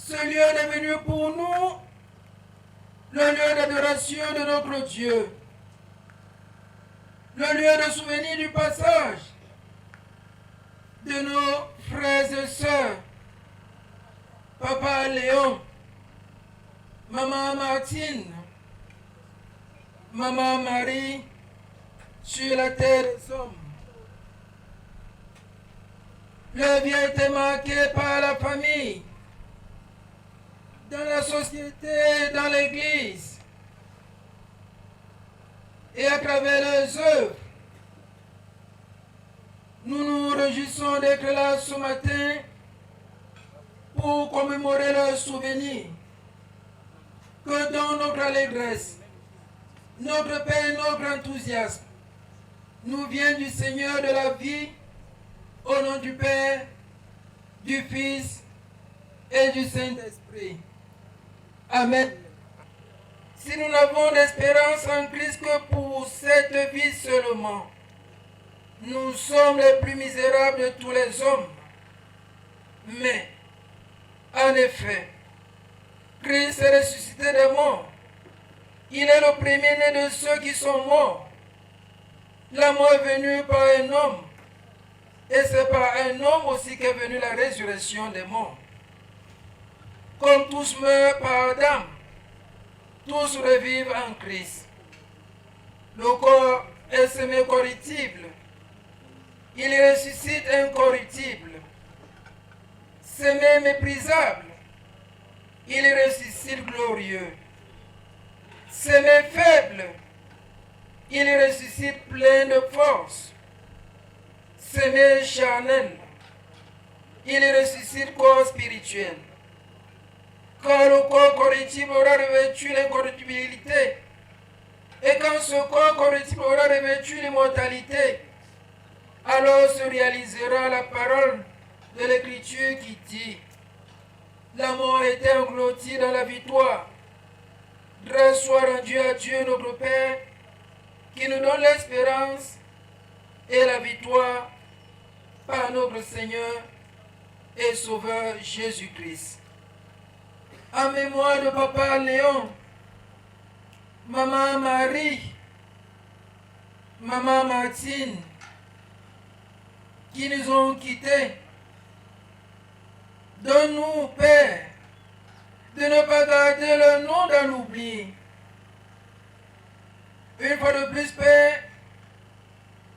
Ce lieu est devenu pour nous le lieu d'adoration de notre Dieu, le lieu de souvenir du passage de nos frères et sœurs, Papa Léon, Maman Martine, Maman Marie, sur la terre des hommes. Leur vie a été marquée par la famille, dans la société, dans l'église, et à travers leurs œuvres. Nous nous réjouissons d'être là ce matin pour commémorer leurs souvenirs. Que dans notre allégresse, notre paix et notre enthousiasme nous viennent du Seigneur de la vie, au nom du Père, du Fils et du Saint-Esprit. Amen. Si nous n'avons d'espérance en Christ que pour cette vie seulement, nous sommes les plus misérables de tous les hommes. Mais, en effet, Christ est ressuscité des morts. Il est le premier-né de ceux qui sont morts. La mort est venue par un homme. Et c'est par un homme aussi qu'est venue la résurrection des morts. Comme tous meurent par Adam, tous revivent en Christ. Le corps est semi-corruptible. Il ressuscite incorruptible. Semi-méprisable. Il ressuscite glorieux. Semi-faible. Il ressuscite plein de force. Semi-charnel. Il ressuscite corps spirituel. Quand le corps corruptible aura revêtu l'incorruptibilité, et quand ce corps corruptible aura revêtu l'immortalité, alors se réalisera la parole de l'Écriture qui dit: la mort a été engloutie dans la victoire. Grâce soit rendue à Dieu notre Père, qui nous donne l'espérance et la victoire par notre Seigneur et Sauveur Jésus-Christ. En mémoire de Papa Léon, Maman Marie, Maman Martine, qui nous ont quittés, donne-nous, Père, de ne pas garder leur nom dans l'oubli. Une fois de plus, Père,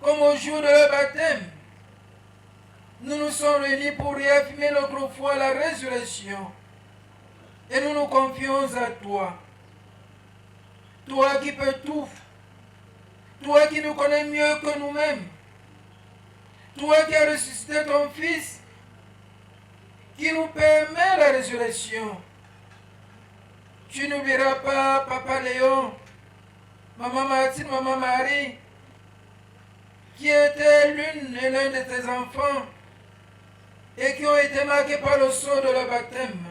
comme au jour de leur baptême, nous nous sommes réunis pour réaffirmer notre foi à la résurrection. Et nous nous confions à toi. Toi qui peux tout. Toi qui nous connais mieux que nous-mêmes. Toi qui as ressuscité ton Fils, qui nous permet la résurrection. Tu n'oublieras pas Papa Léon, Maman Martine, Maman Marie, qui étaient l'une et l'un de tes enfants et qui ont été marqués par le sceau de leur baptême.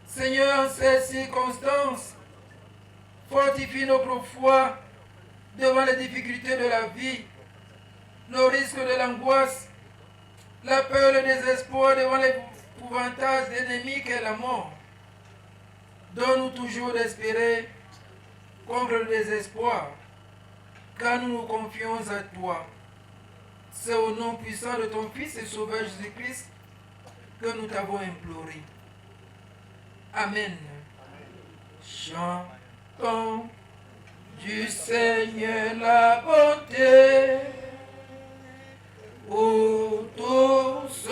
Seigneur, en ces circonstances, fortifie notre foi devant les difficultés de la vie, le risque de l'angoisse, la peur, le désespoir devant l'épouvantage d'ennemis qu'est la mort. Donne-nous toujours d'espérer contre le désespoir, car nous nous confions à toi. C'est au nom puissant de ton Fils et Sauveur Jésus-Christ que nous t'avons imploré. Amen. Chantons du Seigneur la bonté, pour tout son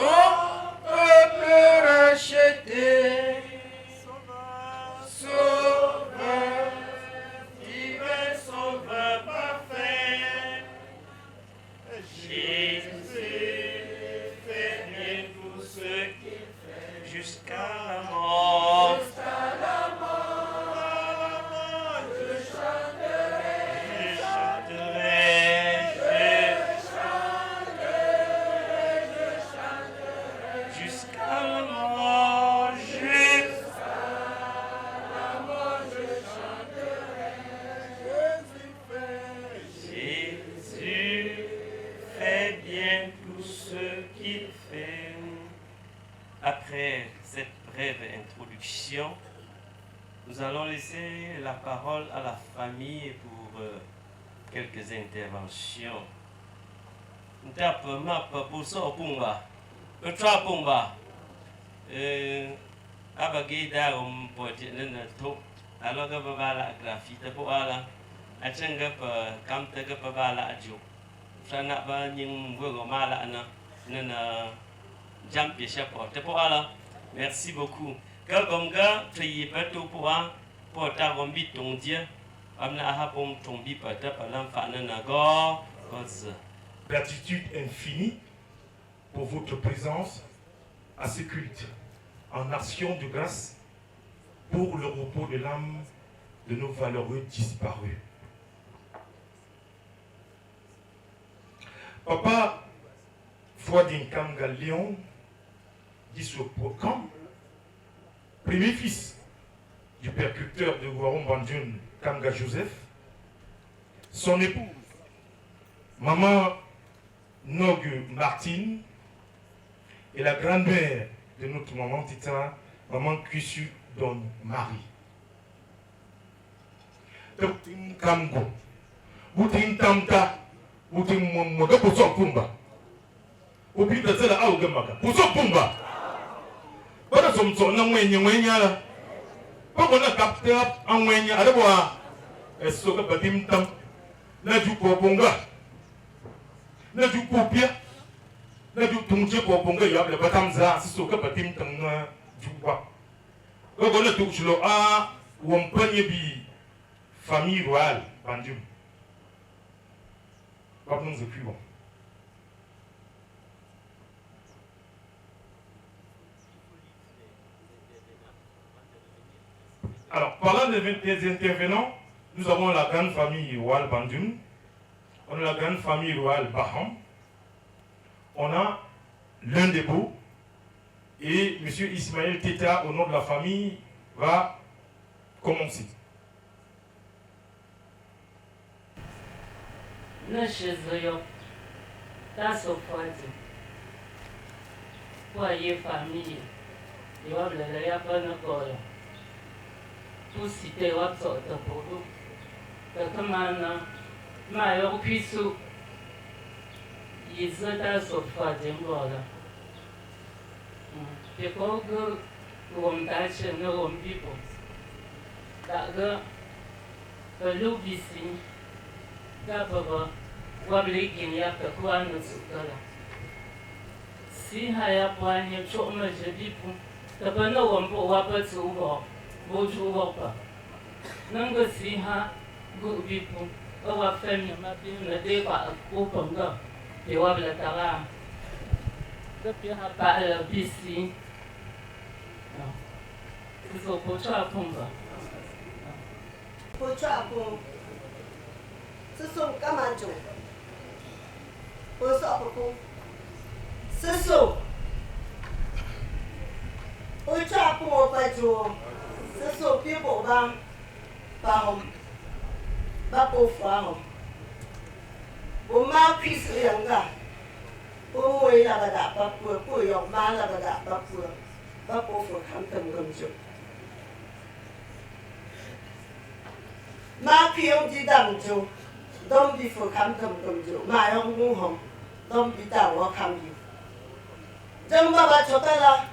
peuple racheté. Sauveur, divin Sauveur parfait, Jésus fait bien tout ce qu'il fait jusqu'à la mort. jusqu'à la mort, je chanterai, Je chanterai, je chanterai, je chanterai. brève introduction, nous allons laisser la parole à la famille pour quelques interventions. Ndapma papuso pumba, utra pumba, abagida pote nena to, alors que babala graphite pour ala, achenga pa kamta que babala adjo, frana ba nying vugo mala na nena jampi chapeau pour ala. Merci beaucoup. Kalbonga triye pato pour ta rombi ton dia, amna ahapom tombi pata palam fana nago cause. Gratitude infinie pour votre présence à ce culte, en action de grâce pour le repos de l'âme de nos valeureux disparus. Papa Fouadin Galion dit ce programme, premier fils du percuteur de Gouaron Bandjoun Kamga Joseph, son épouse, maman Nogu Martine, et la grand-mère de notre maman Tita, maman Kusu Don Marie. Boutin Kamgo, Boutin Tamta, Boutin Momoga Pousso Pumba. Boutin Tatsela Aougamaka, Pousso Pumba. Pas de son Namwenya, pas qu'on a capté en Wenya, à devoir, et ce que Batim Tam, la du Ponga. Na du kopia na du tungje ko bonga ya le batamza so ka batim tanga juwa ko na tu chulo a wompanye bi famille royale Bandjoun pas nous écrivons. Alors parlant des intervenants, nous avons la grande famille royale Bandjoun. On a la grande famille royale Baham. On a l'un des beaux. Et M. Ismaël Teta, au nom de la famille, va commencer. Ma yo kuisu yizata sofa dembola peko go womtache no wombipo daga lubisi da baba wablegin ya ka kuana sukala si haya pwani choma jebipu tabana wombo wapatsu ubo boju wopa nanga si ha go bipu wa famille ma bi na de kwa ko ponga de wa bla tara de pi ha pa la bisi so ko cha ponga ko cha pon ce sont kamajo ko so ko ce sont o cha pon pa jo ce sont pi bo ba pa ba po fwa o ma kwisi yanga o mo ila ba da ba po yo ma la ba da ba po fo kan tam gam jo ma pi yo di dam jo dom bi fo kan tam gam jo ma yo mu hom dom bi da wo kan bi jam ba chota la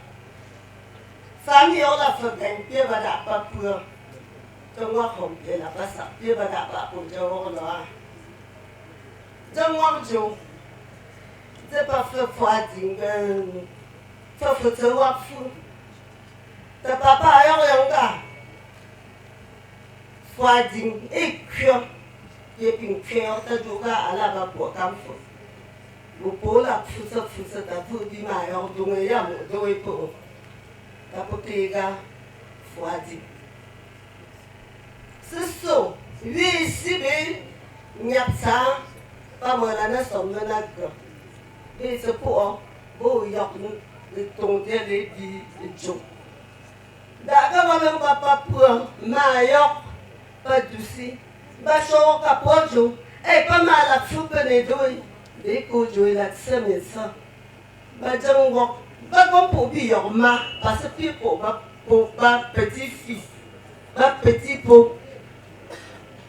sam yo la fo kan pi ba da ba po trong hoa hồng để là bác sĩ biết bà đã bà cùng cho họ nói trong hoa chung这把发展跟负责挖苦，但爸爸要样个发展一圈，也并圈的如个阿拉个国干部，我不了负责的不的嘛要用的要么都会不，但不对个发展。是说越西边入场，把我那什么那个。นี่จะพวกผู้ยกตรงเดียดีจุดแต่ก็ว่าเป็นกับปับเพื่อนมายกปัดดูสิบัดโชว์กับพ่อจูป้ามาลับฟุบเป็นด้วยเด็กกูจุยลัดเสมีสบัดจังหวะ Pas comme pour dire ma, parce que pour ma petit-fils, ma petit pot.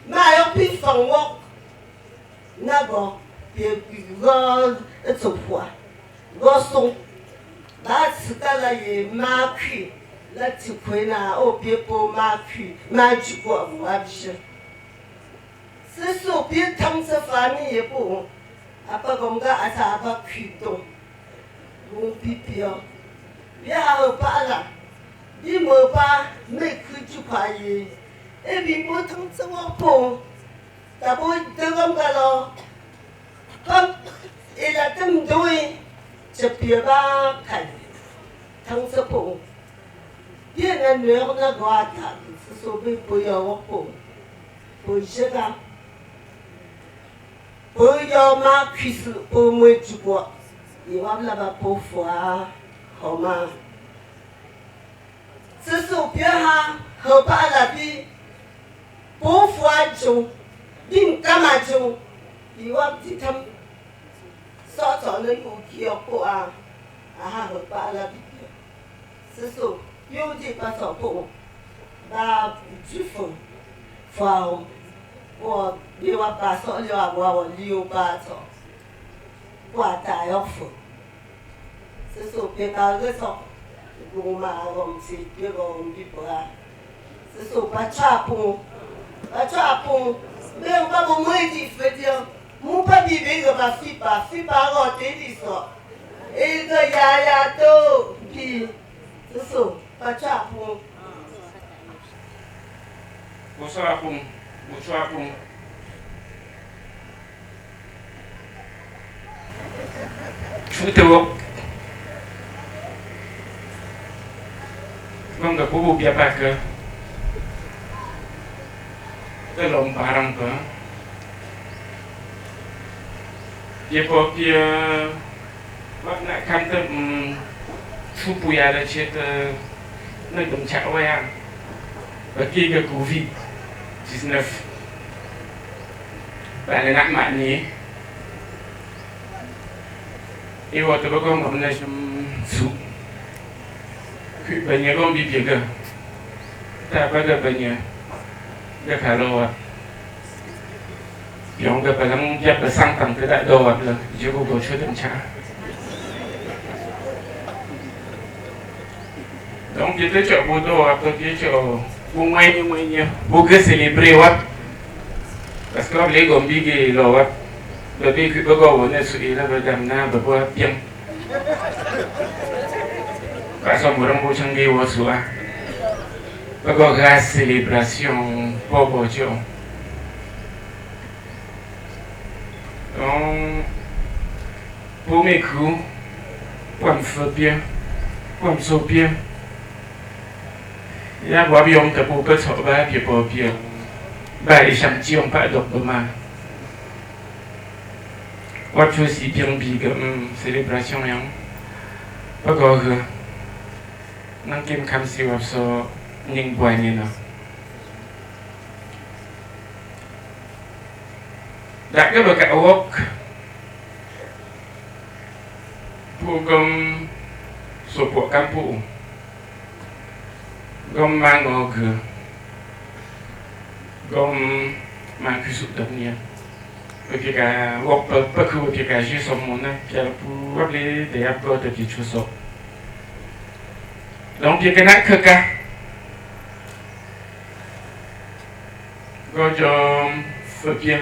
Ma yon pi fan wok, nago, pi gos etopwa, goson. Ba sikala ye ma kwi, la tikwe na o pi po ma kwi, ma jikwa wabje. Se so pi tam se fami ye po, apa gomga ata apa kwi don. Bon pipi yo. Ya o pa la. Bi mo pa me kwi jikwa ye. Et puis, pour tout ce qu'on d'abord, comme il a tant doué, je peux pas faire. Tant ce qu'on bien un heure de droite, ce sont des pour y avoir pour jeter. Pour y avoir ma cuisse, pour moi, tu vois. Il va là-bas pour voir comment. Ce sont bien, repas la vie. Pour fois Joe, d'une camajo, il va petit homme sort en un coup qui a quoi à repas la vie. C'est ça, il dit pas ça pour la du fond, fort, ou il va pas ça, il va avoir lui au pas ça, pour tailler au fond. C'est ça, puis quand le sang, le m'a comme si tu vas du bras. C'est ça, pas chapeau. Attrape, mais on va vous dire, fait dire, mon pas vivre que ma fille pas rater l'histoire. Et que ya to, puis, c'est ça, attrape. Bonsoir, bonsoir. Footwork. Con gặp bố bia bạc cơ. Cái lồng barang cơ. Dia popia bắt nãy khăn tập thu bùi à là chết nơi đồng chảo vậy à. Và kia cái Covid 19 bạn là nặng mạnh nhỉ. Yêu tôi có con này trong sụp. Khi bệnh nhân con bị việc cơ. Ta bắt được bệnh nhân. Cái khả lô à. Yung cái bệnh nhân là sang tầng tới đại đồ là chưa có chưa đồng chảo. Donc kita cakap bodoh atau dia cakap bungai ni bukan celebrate wat. Parce que les gombi qui l'ont depuis que beaucoup on est sur il a begamna beberapa piang. Parce que orang bukan dia wasua. Beberapa célébration bobo jo. Donc pour mes coups, pour me faire bien, pour me sauver. Ya buat biong tepu besok bah pipo piang, bah isam cium pak dok bema. Waktu si piang biga celebration yang, bagai nangkim kam si wapso ning buai ni na. Dak ke bagai awak, pugam sopok kampung. Gom mang ngô cửa gom mang cứ sụt đập nia bởi cả góc bất cứ bởi cả chỉ sống muốn này cả phụ gấp lấy để áp gọi được chỉ cho số donc bởi cái nát khơi cả gọi cho phật bia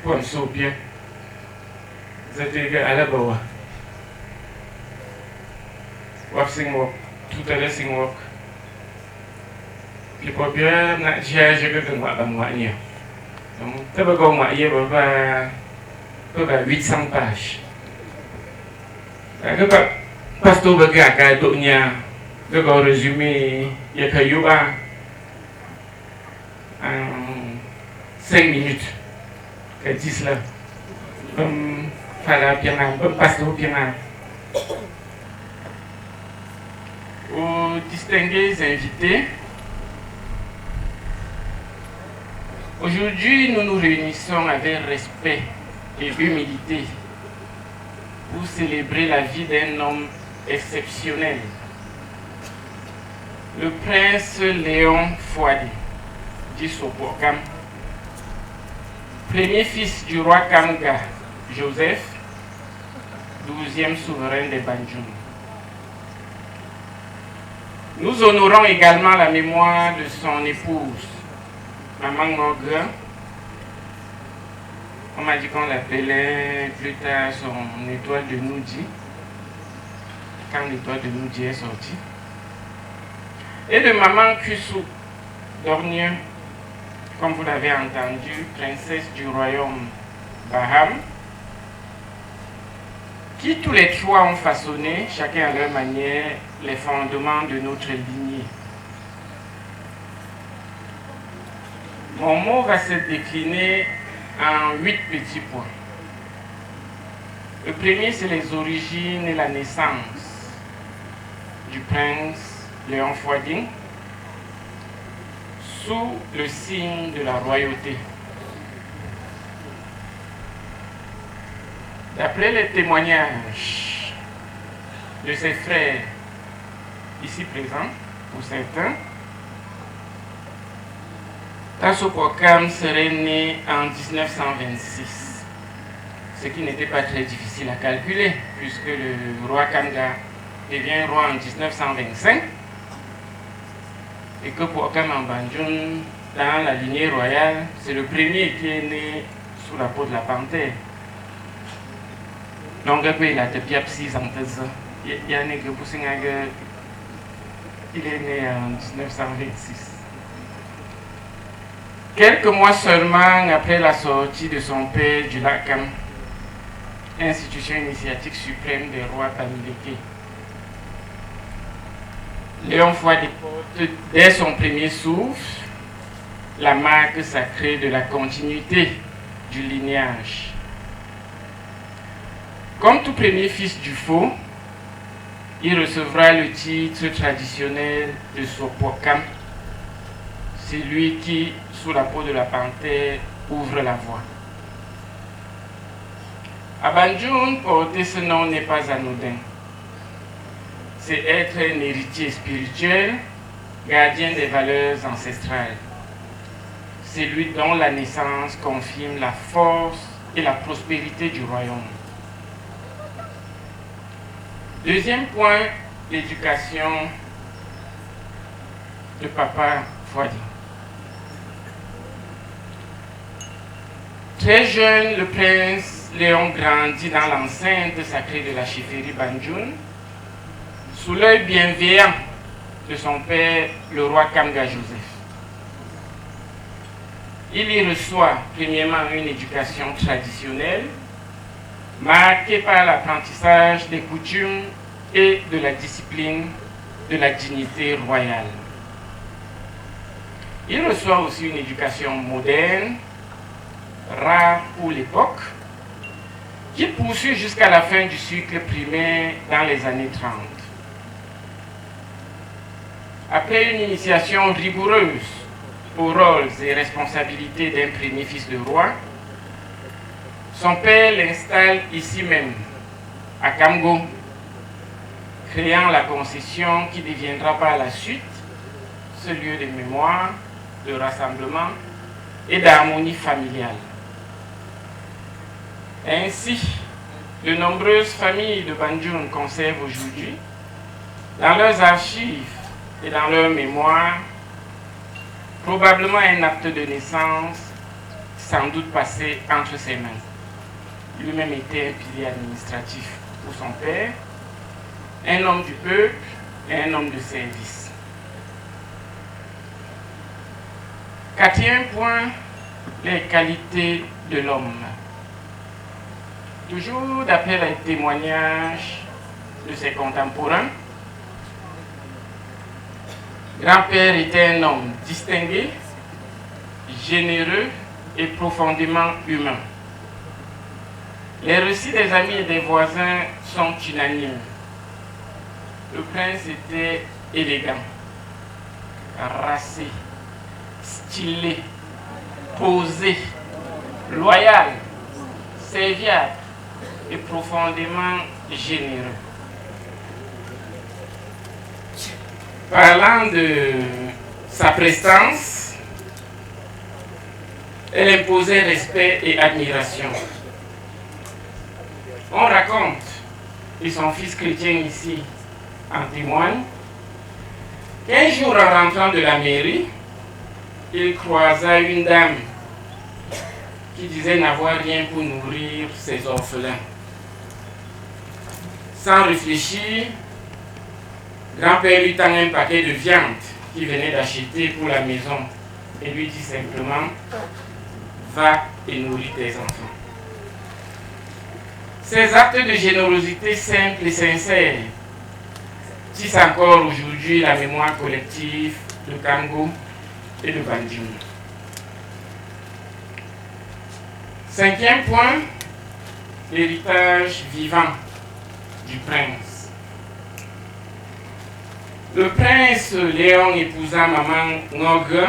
quan số bia giờ thì cái ai là bầu à học sinh một tout à l'heure c'est moi. Puis pour bien, j'ai que moi dans moi ni. Donc, tu peux voir moi hier bah 800 pages. Cái pastor bergerak cái tụ nhà, cái gọi résumé, il y a eu à 5 minutes, cái 10 là, phải là bien làm, pastor bien làm. Aux distingués invités, aujourd'hui nous nous réunissons avec respect et humilité pour célébrer la vie d'un homme exceptionnel, le prince Léon Fouadi, dit Sopokam, premier fils du roi Kamga Joseph, 12e souverain des Banjoun. Nous honorons également la mémoire de son épouse, Maman Ngogre. On m'a dit qu'on l'appelait plus tard son étoile de Noudi, quand l'étoile de Noudi est sortie. Et de Maman Kusu Dornier, comme vous l'avez entendu, princesse du royaume Baham, qui tous les trois ont façonné, chacun à leur manière, les fondements de notre lignée. Mon mot va se décliner en 8 petits points. Le premier, c'est les origines et la naissance du prince Léon Fouadi sous le signe de la royauté. D'après les témoignages de ses frères ici présents, pour certains, Tassopokam serait né en 1926, ce qui n'était pas très difficile à calculer, puisque le roi Kamga devient roi en 1925, et que Pokam en Banjoun, dans la lignée royale, c'est le premier qui est né sous la peau de la panthère. Donc, il a depuis 6 ans. Il est né en 1926. Quelques mois seulement après la sortie de son père du Lakam, institution initiatique suprême des rois Bamileke, Léon Fouadi porte dès son premier souffle la marque sacrée de la continuité du lignage. Comme tout premier fils du faux, il recevra le titre traditionnel de Sopokam. C'est lui qui, sous la peau de la panthère, ouvre la voie. À Banjoun, porter ce nom n'est pas anodin. C'est être un héritier spirituel, gardien des valeurs ancestrales. C'est lui dont la naissance confirme la force et la prospérité du royaume. Deuxième point, l'éducation de Papa Fouadi. Très jeune, le prince Léon grandit dans l'enceinte sacrée de la chefferie Banjoun, sous l'œil bienveillant de son père, le roi Kamga Joseph. Il y reçoit premièrement une éducation traditionnelle, marquée par l'apprentissage des coutumes et de la discipline de la dignité royale. Il reçoit aussi une éducation moderne, rare pour l'époque, qui poursuit jusqu'à la fin du cycle primaire dans les années 30. Après une initiation rigoureuse aux rôles et responsabilités d'un premier fils de roi, son père l'installe ici même, à Kamgo, créant la concession qui deviendra par la suite ce lieu de mémoire, de rassemblement et d'harmonie familiale. Ainsi, de nombreuses familles de Banjoun conservent aujourd'hui, dans leurs archives et dans leur mémoire, probablement un acte de naissance sans doute passé entre ses mains. Lui-même était un pilier administratif pour son père, un homme du peuple et un homme de service. Quatrième point, les qualités de l'homme. Toujours d'après les témoignages de ses contemporains, grand-père était un homme distingué, généreux et profondément humain. Les récits des amis et des voisins sont unanimes. Le prince était élégant, racé, stylé, posé, loyal, serviable, et profondément généreux. Parlant de sa prestance, elle imposait respect et admiration. On raconte, et son fils chrétien ici en témoigne, qu'un jour en rentrant de la mairie, il croisa une dame qui disait n'avoir rien pour nourrir ses orphelins. Sans réfléchir, grand-père lui tend un paquet de viande qu'il venait d'acheter pour la maison et lui dit simplement « Va et nourris tes enfants ». Ces actes de générosité simples et sincères tissent encore aujourd'hui la mémoire collective de Kamgo et de Banjul. 5e point, l'héritage vivant du prince. Le prince Léon épousa maman Ngog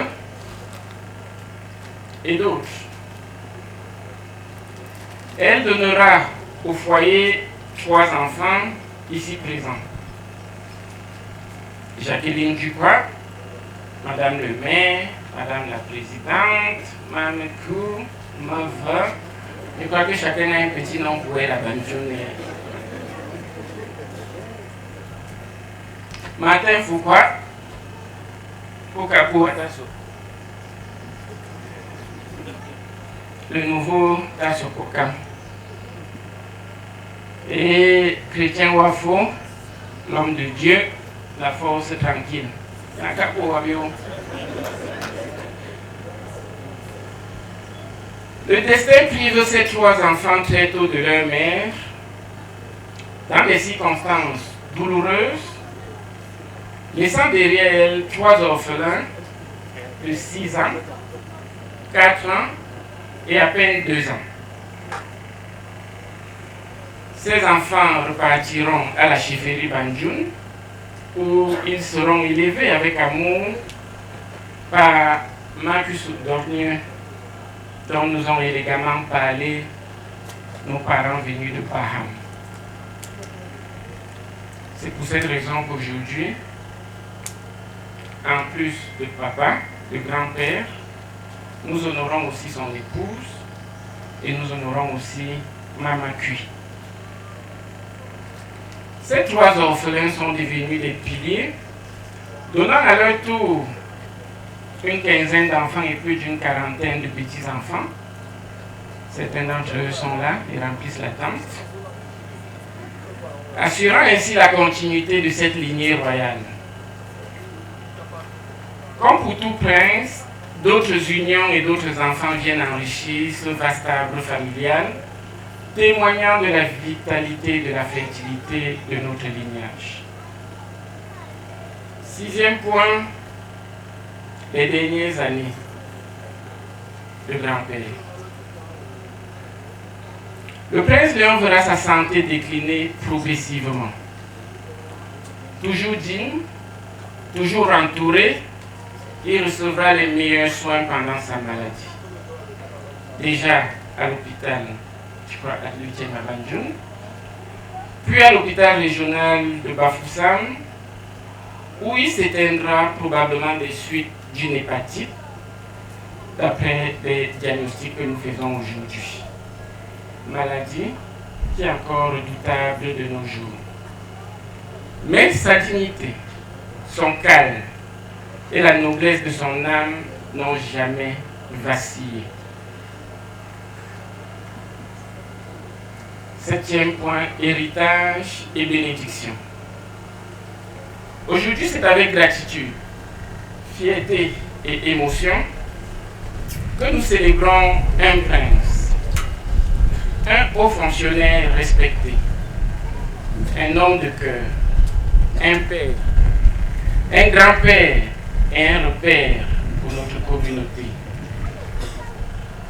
et d'autres. Elle donnera au foyer 3 enfants ici présents. Jacqueline Dubois, Madame le maire, Madame la présidente, Mme Kou, Mava. Je crois que chacun a un petit nom pour elle à Banjul. Martin Foucault, Pokapo Atasso. Le nouveau Tasso Koka. Et Chrétien Wafo, l'homme de Dieu, la force tranquille. Le destin prive ces 3 enfants très tôt de leur mère, dans des circonstances douloureuses, laissant derrière elle 3 orphelins de 6 ans, 4 ans et à peine 2 ans. Ces enfants repartiront à la chefferie Banjul, où ils seront élevés avec amour par Marcus Dornier, dont nous ont élégamment parlé nos parents venus de Baham. C'est pour cette raison qu'aujourd'hui, en plus de papa, de grand-père, nous honorons aussi son épouse et nous honorons aussi Maman Cui. Ces 3 orphelins sont devenus des piliers, donnant à leur tour une quinzaine d'enfants et plus d'une quarantaine de petits-enfants. Certains d'entre eux sont là et remplissent la tente, assurant ainsi la continuité de cette lignée royale. Comme pour tout prince, d'autres unions et d'autres enfants viennent enrichir ce vaste arbre familial, témoignant de la vitalité et de la fertilité de notre lignage. 6e point, les dernières années de grand-père. Le prince Léon verra sa santé décliner progressivement. Toujours digne, toujours entouré, il recevra les meilleurs soins pendant sa maladie. Déjà à l'hôpital, je crois à l'UTM à Banjul, puis à l'hôpital régional de Bafoussam, où il s'éteindra probablement des suites d'une hépatite, d'après les diagnostics que nous faisons aujourd'hui. Maladie qui est encore redoutable de nos jours. Mais sa dignité, son calme et la noblesse de son âme n'ont jamais vacillé. 7e point, héritage et bénédiction. Aujourd'hui, c'est avec gratitude, fierté et émotion que nous célébrons un prince, un haut fonctionnaire respecté, un homme de cœur, un père, un grand-père et un repère pour notre communauté.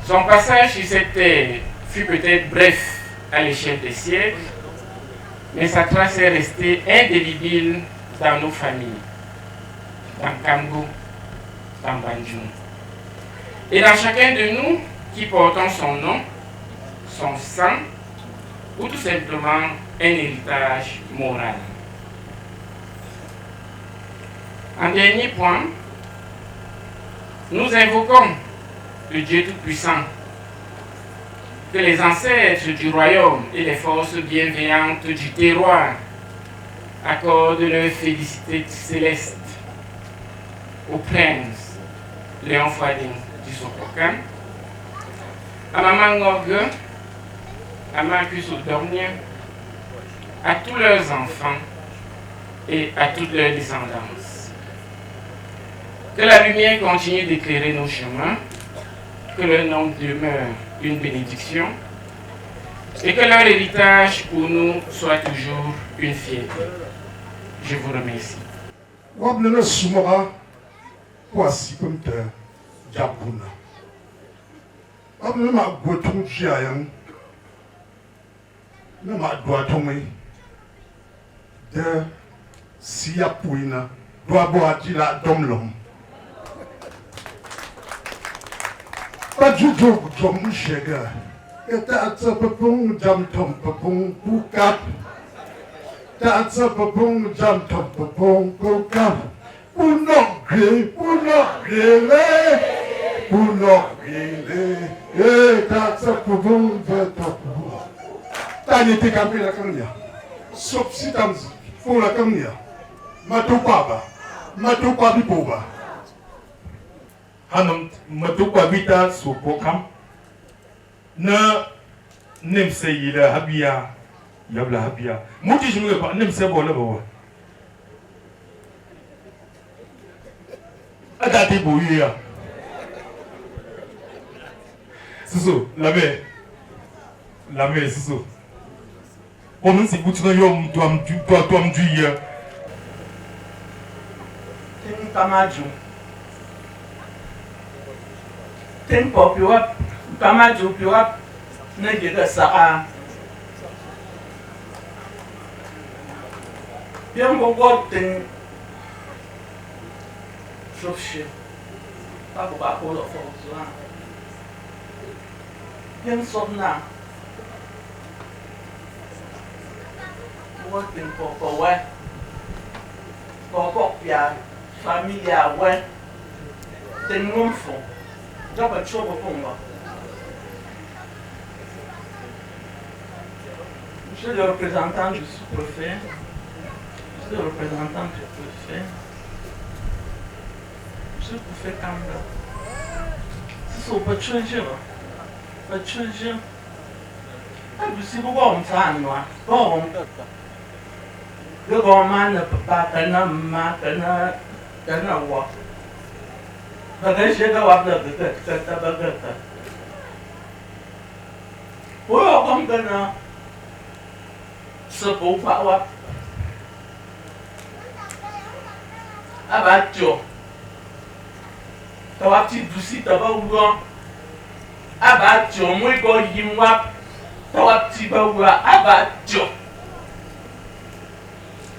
Son passage sur cette terre fut peut-être bref à l'échelle des siècles, mais sa trace est restée indélébile dans nos familles, dans Kamgo, dans Banjul. Et dans chacun de nous qui portons son nom, son sang, ou tout simplement un héritage moral. En dernier point, nous invoquons le Dieu Tout-Puissant, que les ancêtres du royaume et les forces bienveillantes du terroir accordent leurs félicités célestes au prince Léon Fading du Sokokan, à Maman Ngorgue, à Marcus Oudornia, à tous leurs enfants et à toute leur descendance. Que la lumière continue d'éclairer nos chemins, que leur nom demeure une bénédiction et que leur héritage pour nous soit toujours une fierté. Je vous remercie. Wabnana sumora kwasi kumte jabuna. Wabnana ma gwotung jiayang na ma dwatongi de siyapuina dwabo atila domlom. Pajujo jom shega. Eta atsa papung jam tom papung bukat. That's a boom, jump up, boom, go come. Puno gele, that's a boom, Tani te kampi la kanya. Subsitams, for la kanya. Matupaba, Matupabi Poba. Hanum Matupabita Supokam. Na Nimse Yida Habia. Yabla habia. Muti je ne pas nem se bola bo. Ada ti boya. Susu, la me susu. On nous si butu no yom tuam juya. Tem tamaju. Tem popiwa tamaju piwa na giga sa'a. Bien beaucoup de choses, pas beaucoup de choses. Bien somna, beaucoup de pour ouais, pour bien familia ouais, des noms font, j'en peux trop pour moi. Je suis le représentant du sous-préfet. Le représentant du préfet, je préfet Kanga. C'est ça, pas de changer. Pas de changer. Ah, si vous voulez, on s'en va. Bon, le roman ne peut pas tenir ma voix. Parce que j'ai d'avoir de pour comme que ce pour pas. Abatio. Tawati dusi tabawa. Abatio, moi go yimwa. Tawati bawa abatio.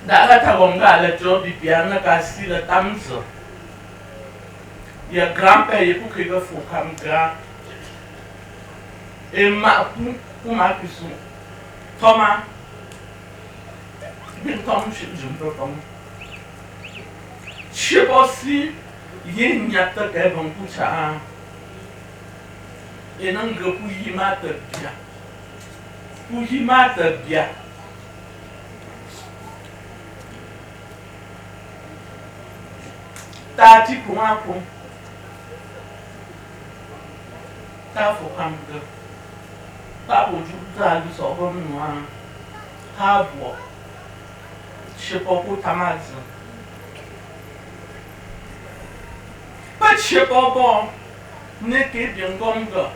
Dala tagonga le job bibiana kasi le tamso. Ya grand-père il faut que le faut comme grand. Et ma pour ma question. Thomas. Bien Tom je me peux comme. Je sais pas si il y a une yatta qui est bon pour ça. Et non, pour y mettre bien. Pour y mettre bien. T'as dit pour moi, pour. T'as faut comme que. T'as pour tout ça, du sort comme moi. T'as pour. Je sais pas pour ta maison. Pas de sais pas bon, n'est que bien comme ça.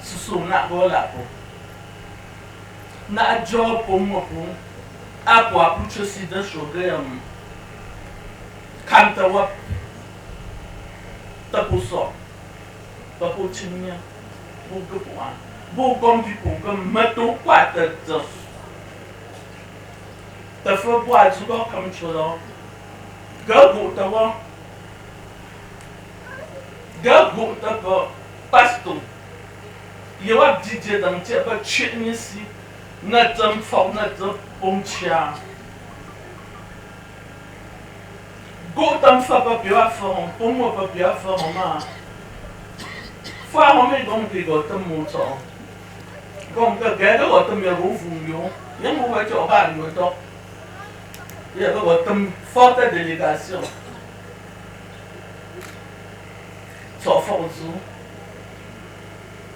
Ce sont là voilà pour. Na job pour moi pour. À pour ceci de choses quand tu vois, t'as pour ça, t'as pour tenir, pour que pour un, pour comme du pour comme mettons pas de ça. T'as fait boire du corps comme tu l'as. Gago tawa gago tapa pasto il y a des Didier dans le tiers, pas de ici, notre fort, notre bon chia. Gotam fa papier à fond, pour moi papier à fond, ma. Faut amener donc des gotam moutons. Comme que gars gotam ya rouvre yo, ya mo va tu ba no to. Ya gotam forte délégation. So fort zo.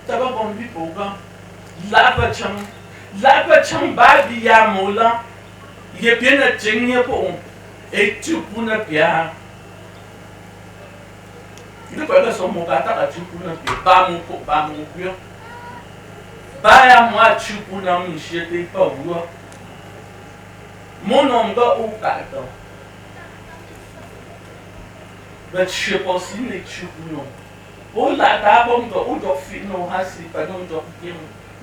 Ça va bon bi pour quand. La pacham ba bi ya mola. Il est bien à tenir pour et tu pourras bien. Il ne peut pas se montrer à tu pourras bien. Pas mon cœur. Pas à moi, tu pourras me jeter pas où. Mon nom va au carton. Mais je sais pas si tu pourras. Pour la table, on doit finir assis, pas on doit dire.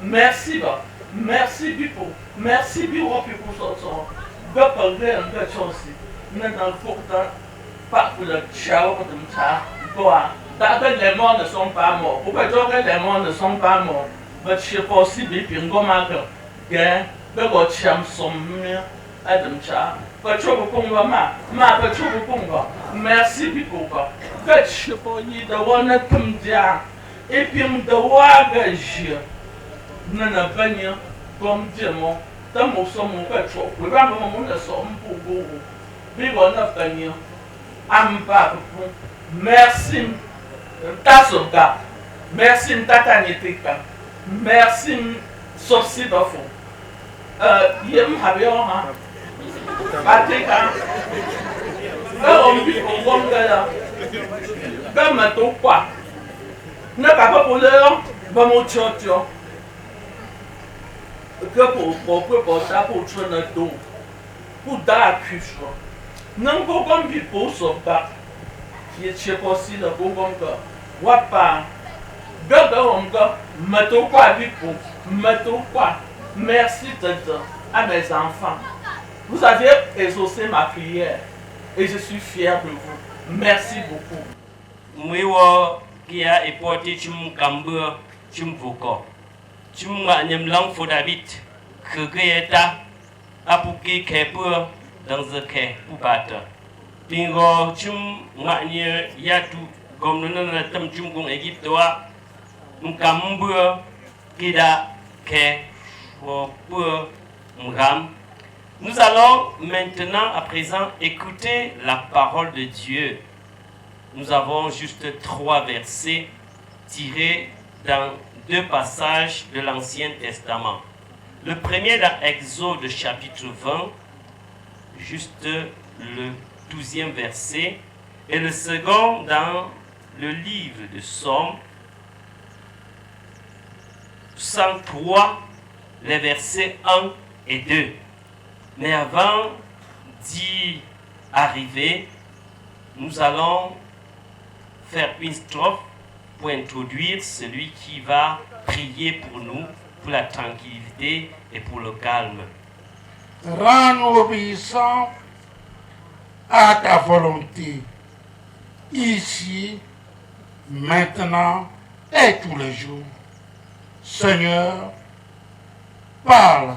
Merci, ba. Merci, Bipo. Merci, Bipo, pour ça. Pas parler un peu de choses. Nous n'avons pas pour le ciao de ça. D'abord, les morts ne sont pas morts. Pourquoi dire que les morts ne sont pas morts? Mais je sais pas si Bipo, comment que le cham somme à dem ça. Pas trop pour moi, ma pas trop pour moi. Merci Bipo. Que je sais pas, il doit on comme dia. Et puis me doit gager. Nous n'avons pas ni comme diamant. Dans mon son, mon père, je ne peux pas me son pour vous. Vive en Afghanie. Amba, merci. Tasoga. Merci, Tatanitika. Merci, Sosi Bafo. Yem Habion. Atika. On vit au bon gala. Dans ma topa. N'a pas pour l'heure, va mon tchotio. Que pour ça, pour tuer notre dos. Pour dar cuche. Non, pour comme vivre pour ça. Il est possible de pour comme ça. Wapa. Gaba, mettons quoi, Vipo. Mettons quoi. Merci à mes enfants. Vous avez exaucé ma prière. Et je suis fier de vous. Merci beaucoup. Moi, qui a éporté Chum Kambur, Chum Voko. Chum Nyam Lang Fodabit, que Greta, Apuki Kepur, dans le quai, pour battre. Pingo, Chum Mania Yatu, comme nous n'avons pas Chum Gong Égyptois, Mkambur, Kida, Ke, pour Mram. Nous allons maintenant, à présent, écouter la parole de Dieu. Nous avons juste 3 versets tirés dans 2 passages de l'Ancien Testament. Le premier dans Exode chapitre 20, juste le 12e verset, et le second dans le livre de Psaume 103, les versets 1 et 2. Mais avant d'y arriver, nous allons faire une strophe pour introduire celui qui va prier pour nous, pour la tranquillité et pour le calme. Rends-nous obéissants à ta volonté, ici, maintenant et tous les jours. Seigneur, parle,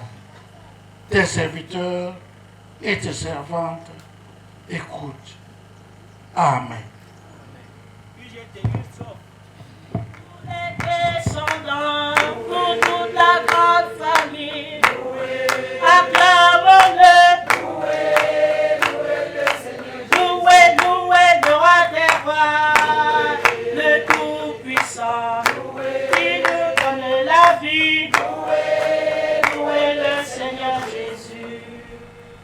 tes serviteurs et tes servantes écoutent. Amen. Descendants pour toute la grande famille, acclamons-le. Louez le roi des rois, le Tout-Puissant, qui nous donne la vie. Louez le Seigneur Jésus.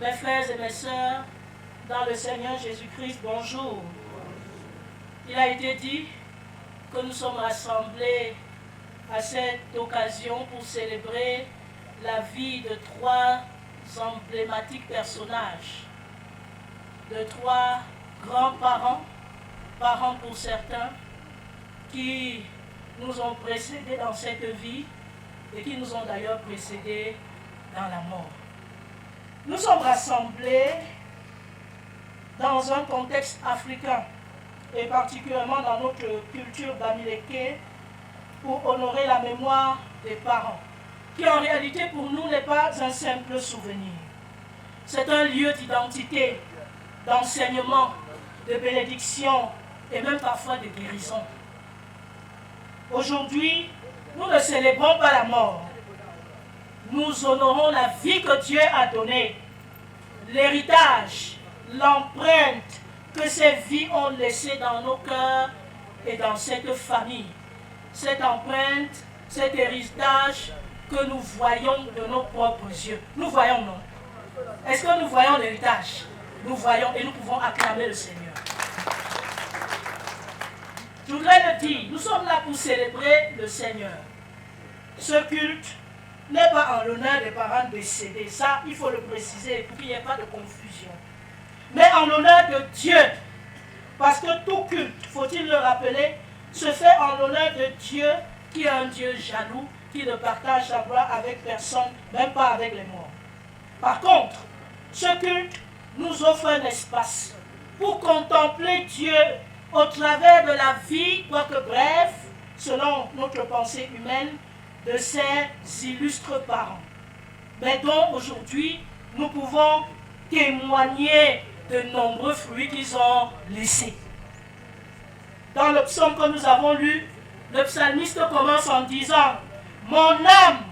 Mes frères et mes sœurs, dans le Seigneur Jésus-Christ, bonjour. Il a été dit que nous sommes rassemblés à cette occasion pour célébrer la vie de 3 emblématiques personnages, de 3 grands-parents, parents pour certains, qui nous ont précédés dans cette vie et qui nous ont d'ailleurs précédés dans la mort. Nous sommes rassemblés dans un contexte africain, et particulièrement dans notre culture bamileke, pour honorer la mémoire des parents, qui en réalité pour nous n'est pas un simple souvenir. C'est un lieu d'identité, d'enseignement, de bénédiction et même parfois de guérison. Aujourd'hui, nous ne célébrons pas la mort. Nous honorons la vie que Dieu a donnée, l'héritage, l'empreinte que ces vies ont laissée dans nos cœurs et dans cette famille. Cette empreinte, cet héritage que nous voyons de nos propres yeux. Nous voyons, non? Est-ce que nous voyons l'héritage? Nous voyons et nous pouvons acclamer le Seigneur. Je voudrais le dire, nous sommes là pour célébrer le Seigneur. Ce culte n'est pas en l'honneur des parents décédés. Ça, il faut le préciser pour qu'il n'y ait pas de confusion. Mais en l'honneur de Dieu. Parce que tout culte, faut-il le rappeler, se fait en l'honneur de Dieu, qui est un Dieu jaloux, qui ne partage sa gloire avec personne, même pas avec les morts. Par contre, ce culte nous offre un espace pour contempler Dieu au travers de la vie, quoique brève, selon notre pensée humaine, de ses illustres parents. Mais dont aujourd'hui, nous pouvons témoigner de nombreux fruits qu'ils ont laissés. Dans le psaume que nous avons lu, le psalmiste commence en disant « Mon âme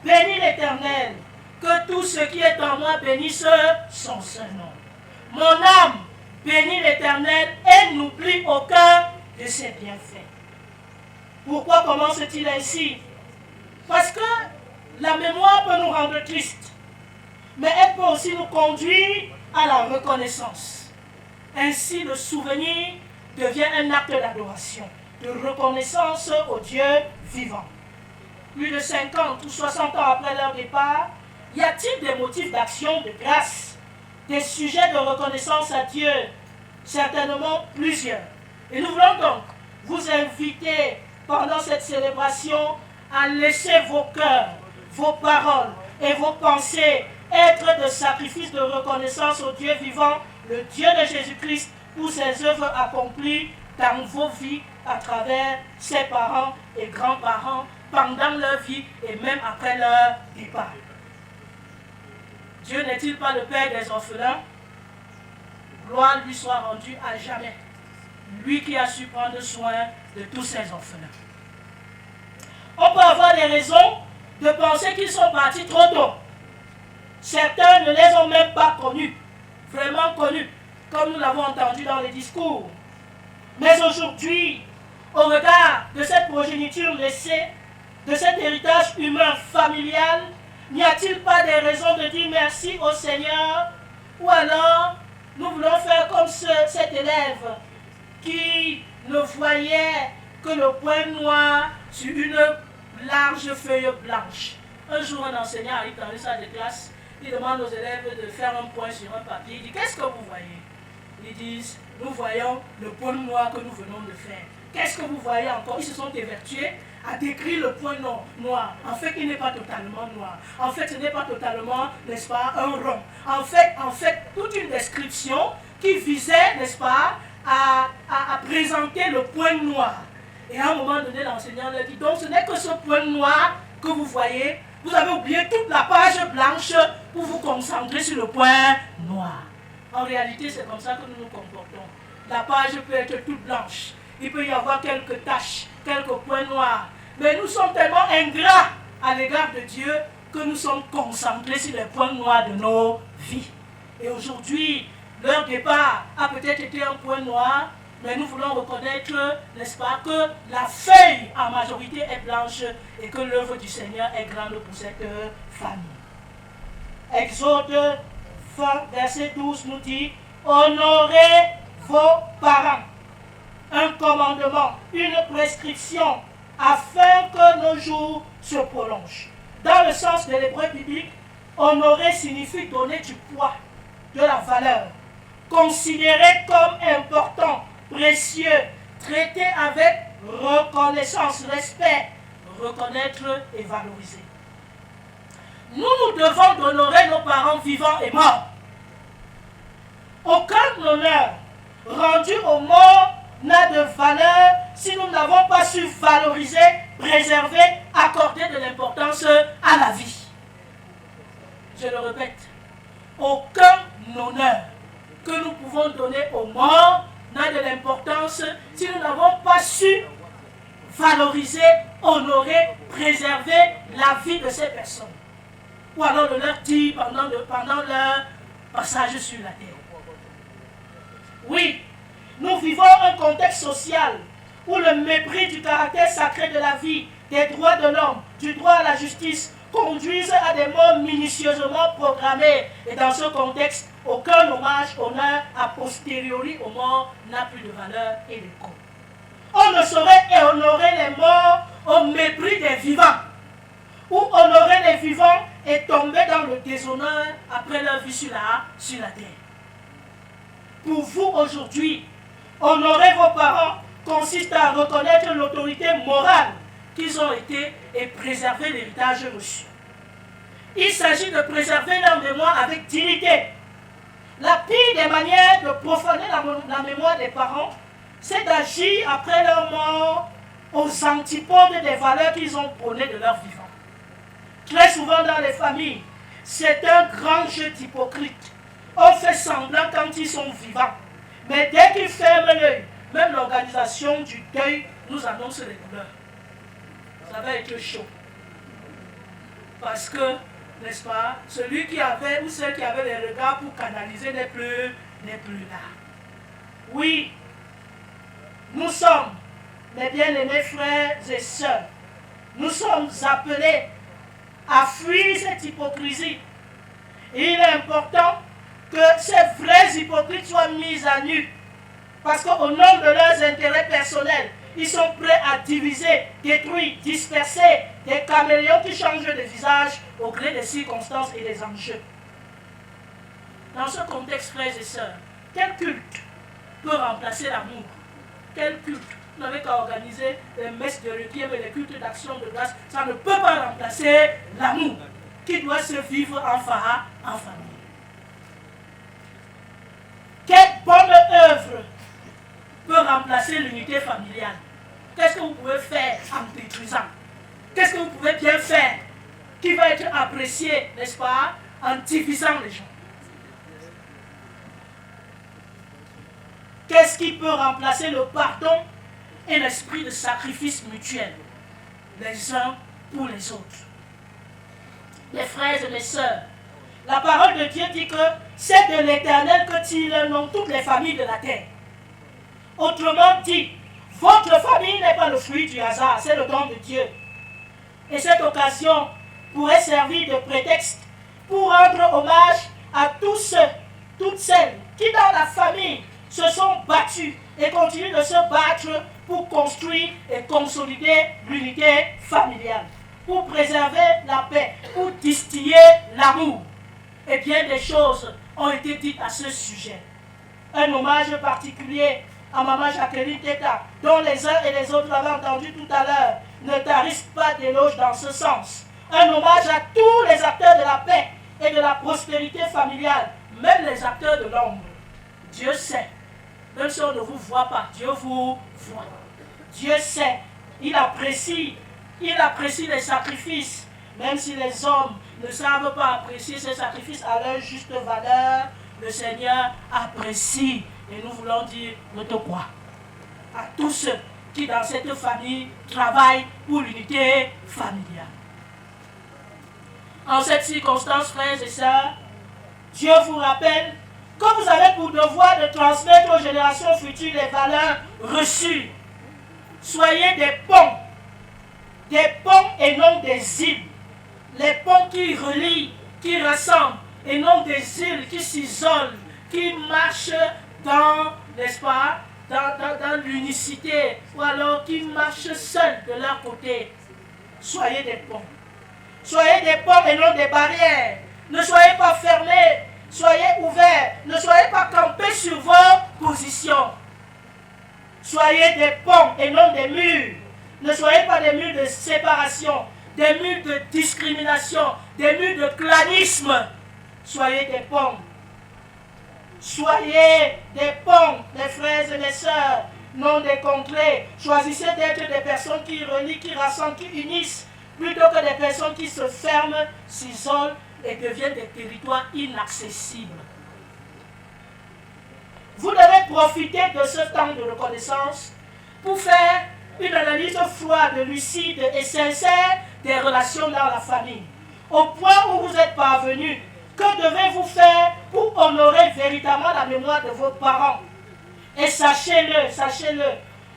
bénit l'Éternel, que tout ce qui est en moi bénisse son saint nom. Mon âme bénit l'Éternel et n'oublie aucun de ses bienfaits. » Pourquoi commence-t-il ainsi? Parce que la mémoire peut nous rendre tristes, mais elle peut aussi nous conduire à la reconnaissance. Ainsi, le souvenir devient un acte d'adoration, de reconnaissance au Dieu vivant. Plus de 50 ou 60 ans après leur départ, y a-t-il des motifs d'action, de grâce, des sujets de reconnaissance à Dieu? Certainement plusieurs. Et nous voulons donc vous inviter pendant cette célébration à laisser vos cœurs, vos paroles et vos pensées être de sacrifices de reconnaissance au Dieu vivant, le Dieu de Jésus-Christ, pour ses œuvres accomplies dans vos vies à travers ses parents et grands-parents pendant leur vie et même après leur départ. Dieu n'est-il pas le Père des orphelins? Gloire lui soit rendue à jamais. Lui qui a su prendre soin de tous ses orphelins. On peut avoir des raisons de penser qu'ils sont partis trop tôt. Certains ne les ont même pas connus, vraiment connus, comme nous l'avons entendu dans les discours. Mais aujourd'hui, au regard de cette progéniture laissée, de cet héritage humain familial, n'y a-t-il pas des raisons de dire merci au Seigneur? Ou alors, nous voulons faire comme cet élève qui ne voyait que le point noir sur une large feuille blanche. Un jour, un enseignant arrive dans une salle de classe, il demande aux élèves de faire un point sur un papier. Il dit, qu'est-ce que vous voyez? Ils disent, nous voyons le point noir que nous venons de faire. Qu'est-ce que vous voyez encore? Ils se sont évertués à décrire le point noir. En fait, il n'est pas totalement noir. En fait, ce n'est pas totalement, n'est-ce pas, un rond. En fait, toute une description qui visait, n'est-ce pas, à présenter le point noir. Et à un moment donné, l'enseignant leur dit, donc ce n'est que ce point noir que vous voyez. Vous avez oublié toute la page blanche pour vous concentrer sur le point noir. En réalité, c'est comme ça que nous nous comportons. La page peut être toute blanche. Il peut y avoir quelques taches, quelques points noirs. Mais nous sommes tellement ingrats à l'égard de Dieu que nous sommes concentrés sur les points noirs de nos vies. Et aujourd'hui, leur départ a peut-être été un point noir, mais nous voulons reconnaître, n'est-ce pas, que la feuille en majorité est blanche et que l'œuvre du Seigneur est grande pour cette famille. Exode 20, verset 12 nous dit, honorez vos parents. Un commandement, une prescription, afin que nos jours se prolongent. Dans le sens de l'hébreu biblique, honorer signifie donner du poids, de la valeur, considérer comme important, précieux, traiter avec reconnaissance, respect, reconnaître et valoriser. Nous devons d'honorer nos parents vivants et morts. Aucun honneur rendu aux morts n'a de valeur si nous n'avons pas su valoriser, préserver, accorder de l'importance à la vie. Je le répète, aucun honneur que nous pouvons donner aux morts n'a de l'importance si nous n'avons pas su valoriser, honorer, préserver la vie de ces personnes. Ou alors de leur dire pendant leur passage sur la terre. Oui, nous vivons un contexte social où le mépris du caractère sacré de la vie, des droits de l'homme, du droit à la justice, conduisent à des morts minutieusement programmés. Et dans ce contexte, aucun hommage, honneur a posteriori aux morts n'a plus de valeur et de coût. On ne saurait honorer les morts au mépris des vivants, ou honorer les vivants et tomber dans le déshonneur après leur vie sur la terre. Pour vous aujourd'hui, honorer vos parents consiste à reconnaître l'autorité morale qu'ils ont été et préserver l'héritage reçu. Il s'agit de préserver leur mémoire avec dignité. La pire des manières de profaner la mémoire des parents, c'est d'agir après leur mort aux antipodes des valeurs qu'ils ont prônées de leur vivant. Très souvent dans les familles, c'est un grand jeu d'hypocrite. On fait semblant quand ils sont vivants. Mais dès qu'ils ferment l'œil, même l'organisation du deuil nous annonce les douleurs. Ça va être chaud. Parce que, n'est-ce pas, celui qui avait ou celle qui avait les regards pour canaliser n'est plus là. Oui, nous sommes, mes bien-aimés frères et sœurs, nous sommes appelés à fuir cette hypocrisie. Et il est important que ces vrais hypocrites soient mis à nu. Parce qu'au nom de leurs intérêts personnels, ils sont prêts à diviser, détruire, disperser des caméléons qui changent de visage au gré des circonstances et des enjeux. Dans ce contexte, frères et sœurs, quel culte peut remplacer l'amour? Quel culte? Vous n'avez qu'à organiser les messes de requiem et les cultes d'action de grâce. Ça ne peut pas remplacer l'amour qui doit se vivre en famille. Quelle bonne œuvre peut remplacer l'unité familiale? Qu'est-ce que vous pouvez faire en détruisant? Qu'est-ce que vous pouvez bien faire qui va être apprécié, n'est-ce pas, en divisant les gens? Qu'est-ce qui peut remplacer le pardon et l'esprit de sacrifice mutuel, les uns pour les autres? Mes frères et mes sœurs, la parole de Dieu dit que c'est de l'Éternel que tirent le nom toutes les familles de la terre. Autrement dit, votre famille n'est pas le fruit du hasard, c'est le don de Dieu. Et cette occasion pourrait servir de prétexte pour rendre hommage à tous ceux, toutes celles qui dans la famille se sont battus et continuent de se battre pour construire et consolider l'unité familiale, pour préserver la paix, pour distiller l'amour. Et bien des choses ont été dites à ce sujet. Un hommage particulier à Maman Jacqueline Teta, dont les uns et les autres l'avaient entendu tout à l'heure, ne tarissent pas d'éloges dans ce sens. Un hommage à tous les acteurs de la paix et de la prospérité familiale, même les acteurs de l'ombre. Dieu sait, même si on ne vous voit pas, Dieu vous voit. Dieu sait, il apprécie les sacrifices, même si les hommes ne savent pas apprécier ces sacrifices à leur juste valeur, le Seigneur apprécie. Et nous voulons dire notre quoi à tous ceux qui dans cette famille travaillent pour l'unité familiale. En cette circonstance, frères et sœurs, Dieu vous rappelle que vous avez pour devoir de transmettre aux générations futures les valeurs reçues. Soyez des ponts et non des îles. Les ponts qui relient, qui rassemblent, et non des îles qui s'isolent, qui marchent dans, n'est-ce pas, dans l'unicité, ou alors qui marchent seuls de leur côté. Soyez des ponts. Soyez des ponts et non des barrières. Ne soyez pas fermés, soyez ouverts. Ne soyez pas campés sur vos positions. Soyez des ponts et non des murs. Ne soyez pas des murs de séparation, des murs de discrimination, des murs de clanisme. Soyez des ponts. Soyez des ponts, mes frères et mes sœurs, non des contrées. Choisissez d'être des personnes qui relient, qui rassemblent, qui unissent, plutôt que des personnes qui se ferment, s'isolent et deviennent des territoires inaccessibles. Vous devez profiter de ce temps de reconnaissance pour faire une analyse froide, lucide et sincère des relations dans la famille. Au point où vous êtes parvenu, que devez-vous faire pour honorer véritablement la mémoire de vos parents? Et sachez-le,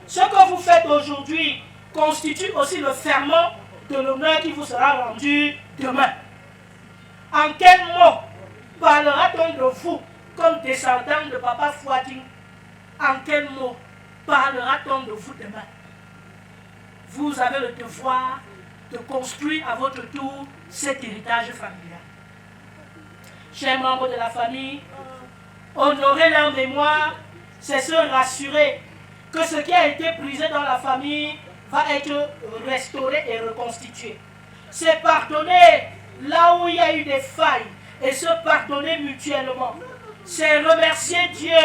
ce que vous faites aujourd'hui constitue aussi le ferment de l'honneur qui vous sera rendu demain. En quel mot parlera-t-on de vous comme descendant de Papa Fouadine? En quel mot parlera-t-on de vous demain? Vous avez le devoir de construire à votre tour cet héritage familial. Chers membres de la famille, honorer leur mémoire, c'est se rassurer que ce qui a été brisé dans la famille va être restauré et reconstitué. C'est pardonner là où il y a eu des failles et se pardonner mutuellement. C'est remercier Dieu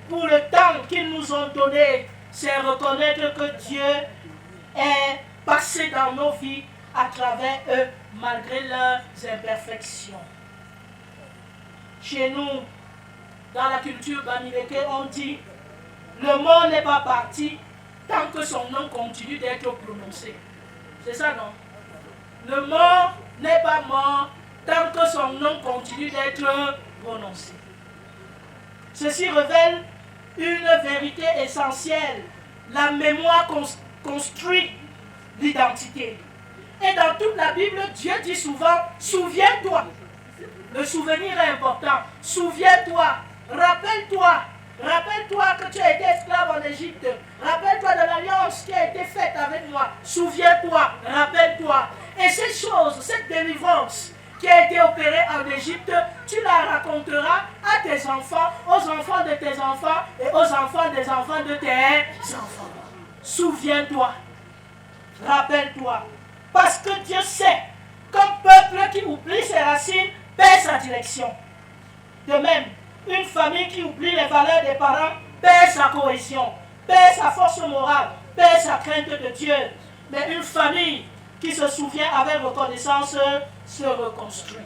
pour le temps qu'ils nous ont donné. C'est reconnaître que Dieu est passé dans nos vies à travers eux, malgré leurs imperfections. Chez nous, dans la culture bamileke, on dit « Le mort n'est pas parti tant que son nom continue d'être prononcé. » C'est ça, non? Le mort n'est pas mort tant que son nom continue d'être prononcé. Ceci révèle une vérité essentielle. La mémoire construit l'identité. Et dans toute la Bible, Dieu dit souvent « Souviens-toi ». Le souvenir est important. Souviens-toi, rappelle-toi que tu as été esclave en Égypte. Rappelle-toi de l'alliance qui a été faite avec moi. Souviens-toi, rappelle-toi. Et ces choses, cette délivrance qui a été opérée en Égypte, tu la raconteras à tes enfants, aux enfants de tes enfants et aux enfants des enfants de tes enfants. Souviens-toi, rappelle-toi. Parce que Dieu sait qu'un peuple qui oublie ses racines perd sa direction. De même, une famille qui oublie les valeurs des parents perd sa cohésion, perd sa force morale, perd sa crainte de Dieu. Mais une famille qui se souvient avec reconnaissance se reconstruit.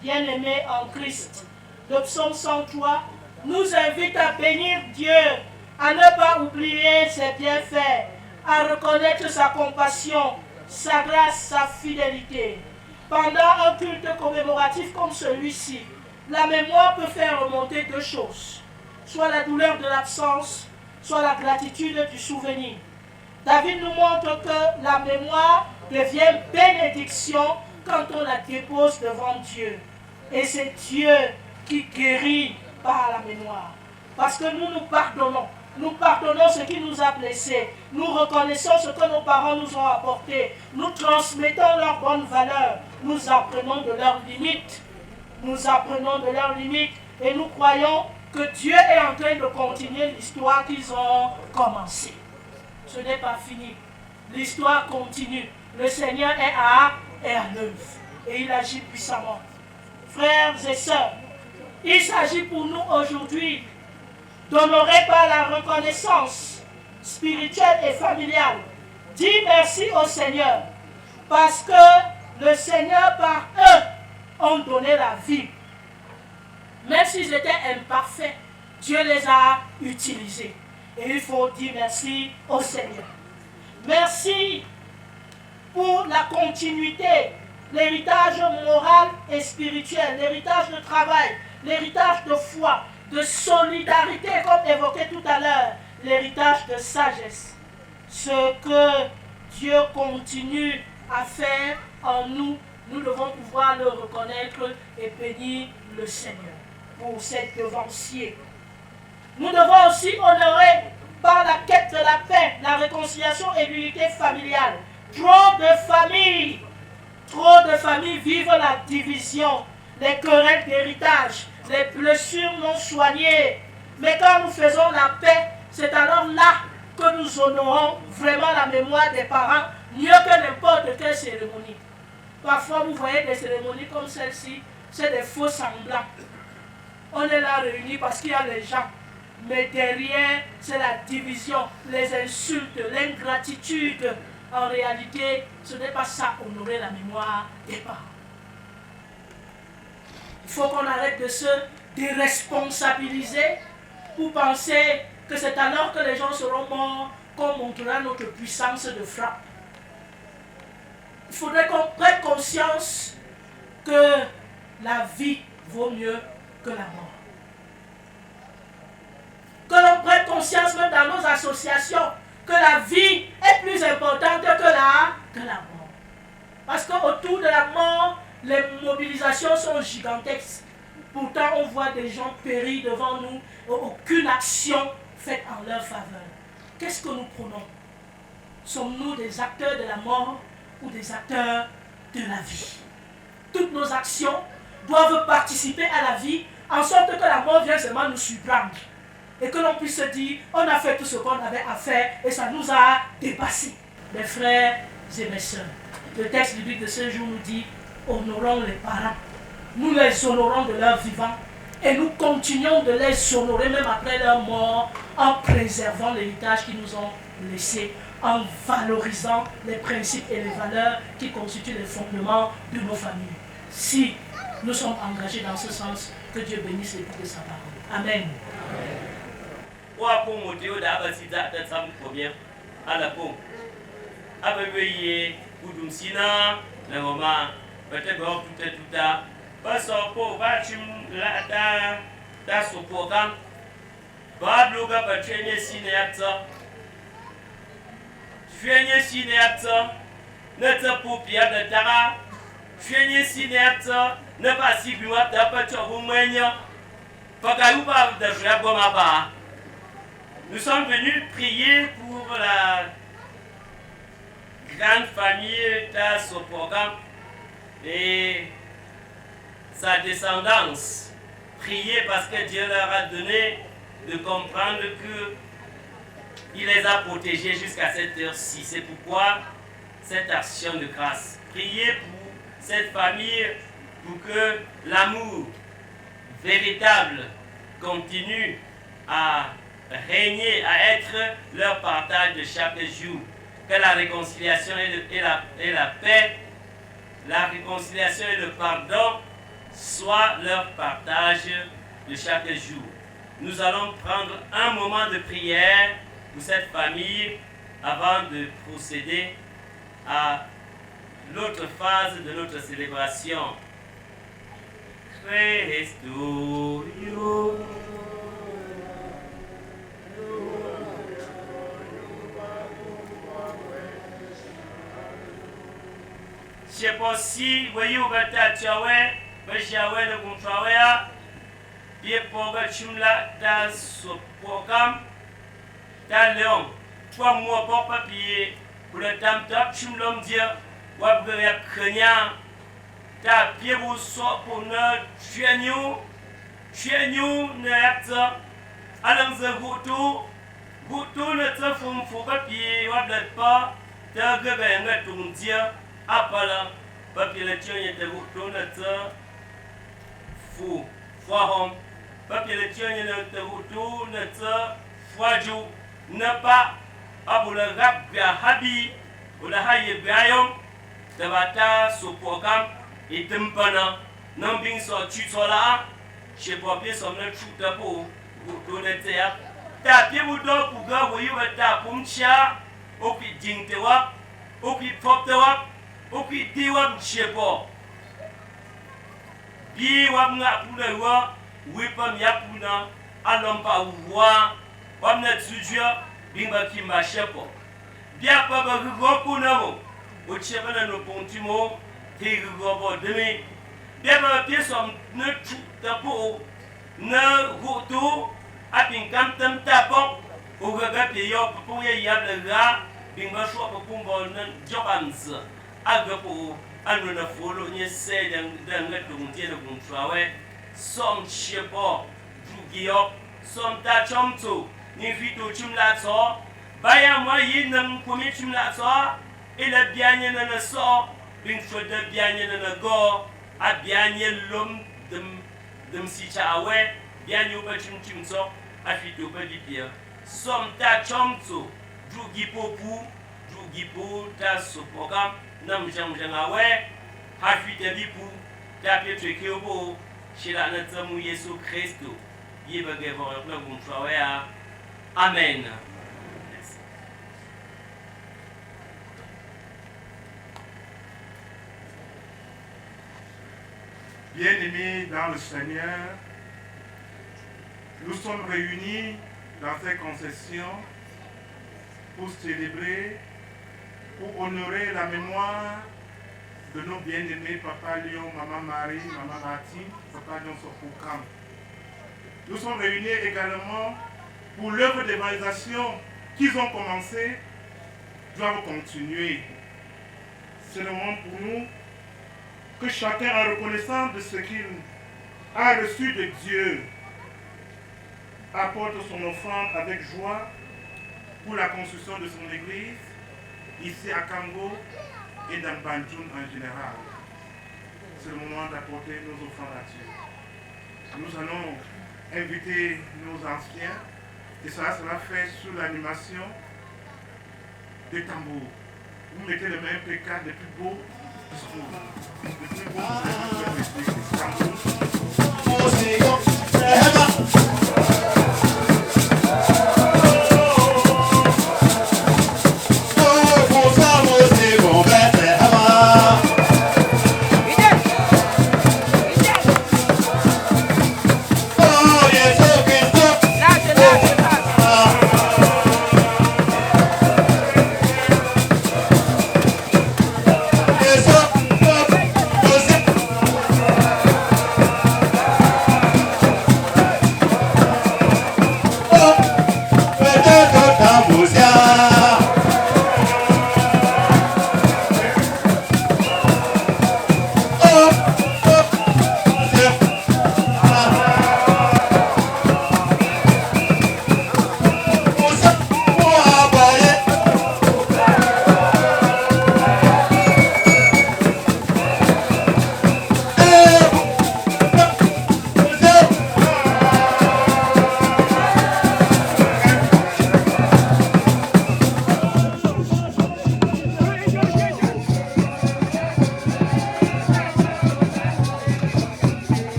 Bien-aimés en Christ, le psaume 103 nous invite à bénir Dieu, à ne pas oublier ses bienfaits, à reconnaître sa compassion, sa grâce, sa fidélité. Pendant un culte commémoratif comme celui-ci, la mémoire peut faire remonter deux choses, soit la douleur de l'absence, soit la gratitude du souvenir. David nous montre que la mémoire devient bénédiction quand on la dépose devant Dieu. Et c'est Dieu qui guérit par la mémoire. Parce que nous pardonnons. Nous pardonnons ce qui nous a blessés. Nous reconnaissons ce que nos parents nous ont apporté. Nous transmettons leurs bonnes valeurs. Nous apprenons de leurs limites. Nous apprenons de leurs limites et nous croyons que Dieu est en train de continuer l'histoire qu'ils ont commencée. Ce n'est pas fini. L'histoire continue. Le Seigneur est à l'œuvre et il agit puissamment. Frères et sœurs, il s'agit pour nous aujourd'hui d'honorer par la reconnaissance spirituelle et familiale. Dis merci au Seigneur parce que le Seigneur par eux ont donné la vie. Même s'ils étaient imparfaits, Dieu les a utilisés. Et il faut dire merci au Seigneur. Merci pour la continuité, l'héritage moral et spirituel, l'héritage de travail, l'héritage de foi, de solidarité, comme évoqué tout à l'heure, l'héritage de sagesse. Ce que Dieu continue à faire en nous, nous devons pouvoir le reconnaître et bénir le Seigneur pour cette devancier. Nous devons aussi honorer par la quête de la paix, la réconciliation et l'unité familiale. Trop de familles vivent la division, les querelles d'héritage, les blessures non soignées. Mais quand nous faisons la paix, c'est alors là que nous honorons vraiment la mémoire des parents, mieux que n'importe quelle cérémonie. Parfois, vous voyez des cérémonies comme celle-ci, c'est des faux semblants. On est là réunis parce qu'il y a les gens. Mais derrière, c'est la division, les insultes, l'ingratitude. En réalité, ce n'est pas ça honorer la mémoire des parents. Il faut qu'on arrête de se déresponsabiliser pour penser que c'est alors que les gens seront morts qu'on montrera notre puissance de frappe. Il faudrait qu'on prenne conscience que la vie vaut mieux que la mort. Que l'on prenne conscience même dans nos associations que la vie est plus importante que la mort. Parce qu'autour de la mort, les mobilisations sont gigantesques. Pourtant, on voit des gens périr devant nous et aucune action faite en leur faveur. Qu'est-ce que nous prenons? Sommes-nous des acteurs de la mort ou des acteurs de la vie? Toutes nos actions doivent participer à la vie en sorte que la mort vienne seulement nous surprendre. Et que l'on puisse se dire, on a fait tout ce qu'on avait à faire et ça nous a dépassés. Mes frères et mes sœurs, le texte biblique de ce jour nous dit, honorons les parents. Nous les honorons de leur vivant et nous continuons de les honorer même après leur mort en préservant l'héritage qu'ils nous ont laissé, en valorisant les principes et les valeurs qui constituent les fondements de nos familles. Si nous sommes engagés dans ce sens, que Dieu bénisse l'écoute de sa parole. Amen. Pour monter d'abord si ça ça me convient à la pompe. Avec Koudoum Sina, le moment, peut-être tout à parce que va tu la ce programme va bloga va traîner cinéateur traîner cinéateur ne te pour pierre de tara traîner cinéateur ne pas si bien d'après tu vous moyen pas qu'à pas de jouer comme à. Nous sommes venus prier pour la grande famille de ce programme et sa descendance. Prier parce que Dieu leur a donné de comprendre qu'il les a protégés jusqu'à cette heure-ci. C'est pourquoi cette action de grâce. Prier pour cette famille pour que l'amour véritable continue à régner, à être leur partage de chaque jour. Que la réconciliation et la paix, la réconciliation et le pardon soient leur partage de chaque jour. Nous allons prendre un moment de prière pour cette famille avant de procéder à l'autre phase de notre célébration. Christo. Je ne sais pas si vous voyez où vous êtes à Tchawé, vous êtes le contrat, bien pour que tu me l'as ce programme, dans Léon, pour moi, pour papier, pour le temps top, tu me l'as dit, vous avez craigné, tu as bien vous sort pour nous, chez nous, net, allons-y, goûtons le temps pour papier, vous n'avez pas, tu as gagné ton Dieu. Apala, papier le tien était retourné fou, foiron, papier le tien était retourné foijo, ne pas abou le rap bien habi, ou le haye biayom, de bata ce programme et tempana, non bien sorti sur là, chez papier son le chou de peau, retourné théâtre, tapis ou d'or pour gars, vous y êtes pour m'chia, au pied d'ingtewa, au pied poptewa. Opi diwa mchepo bi wamna pula wa wipam yapuna alompa wa wamna tujua bimba kimba shepo bia pa ba goku namo o chebana no pontimo te gobo demi bia ba piesom ne tu tapo na goto apin kamtam tapo o gaga pe yo po ye ya ga bimba so po kumbo na jobanza agapo anu na folo nye se dan le dontie le contrawe som chepo dugio som ta chomto ni vito chimla so baya mo yinam komi chimla so ila bianye na so bin so de bianye na go a bianye lom dem si chawe bianye ba chim so afito badipia som ta chomso jugi popu jugi po ta sopogam nam jamjanga we hafite bipu ta petreke obo shira na tsamu Yesu Kristo yebage vor na gumtwa amen. Bien-aimés dans le Seigneur, nous sommes réunis dans cette concession pour célébrer, pour honorer la mémoire de nos bien-aimés Papa Léon, Maman Marie, Maman Martine, Papa Léon Sopokam. Nous sommes réunis également pour l'œuvre d'évangélisation qu'ils ont commencé, doivent continuer. C'est le moment pour nous que chacun, en reconnaissant de ce qu'il a reçu de Dieu, apporte son offrande avec joie pour la construction de son église, ici à Kango et dans Banjoun en général. C'est le moment d'apporter nos offrandes à Dieu. Nous allons inviter nos anciens, et cela sera fait sous l'animation des tambours. Vous mettez les mains impeccable les plus beaux discours. Les plus beaux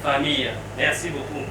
famille. Merci beaucoup.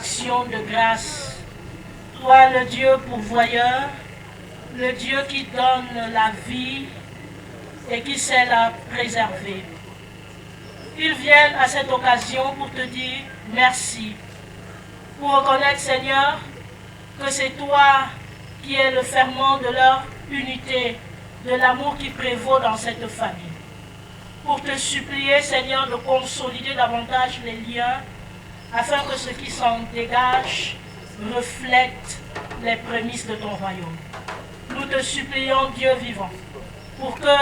action de grâce. Toi, le Dieu pourvoyeur, le Dieu qui donne la vie et qui sait la préserver. Ils viennent à cette occasion pour te dire merci, pour reconnaître, Seigneur, que c'est toi qui es le ferment de leur unité, de l'amour qui prévaut dans cette famille. Pour te supplier, Seigneur, de consolider davantage les liens, afin que ce qui s'en dégage reflète les prémices de ton royaume. Nous te supplions, Dieu vivant, pour que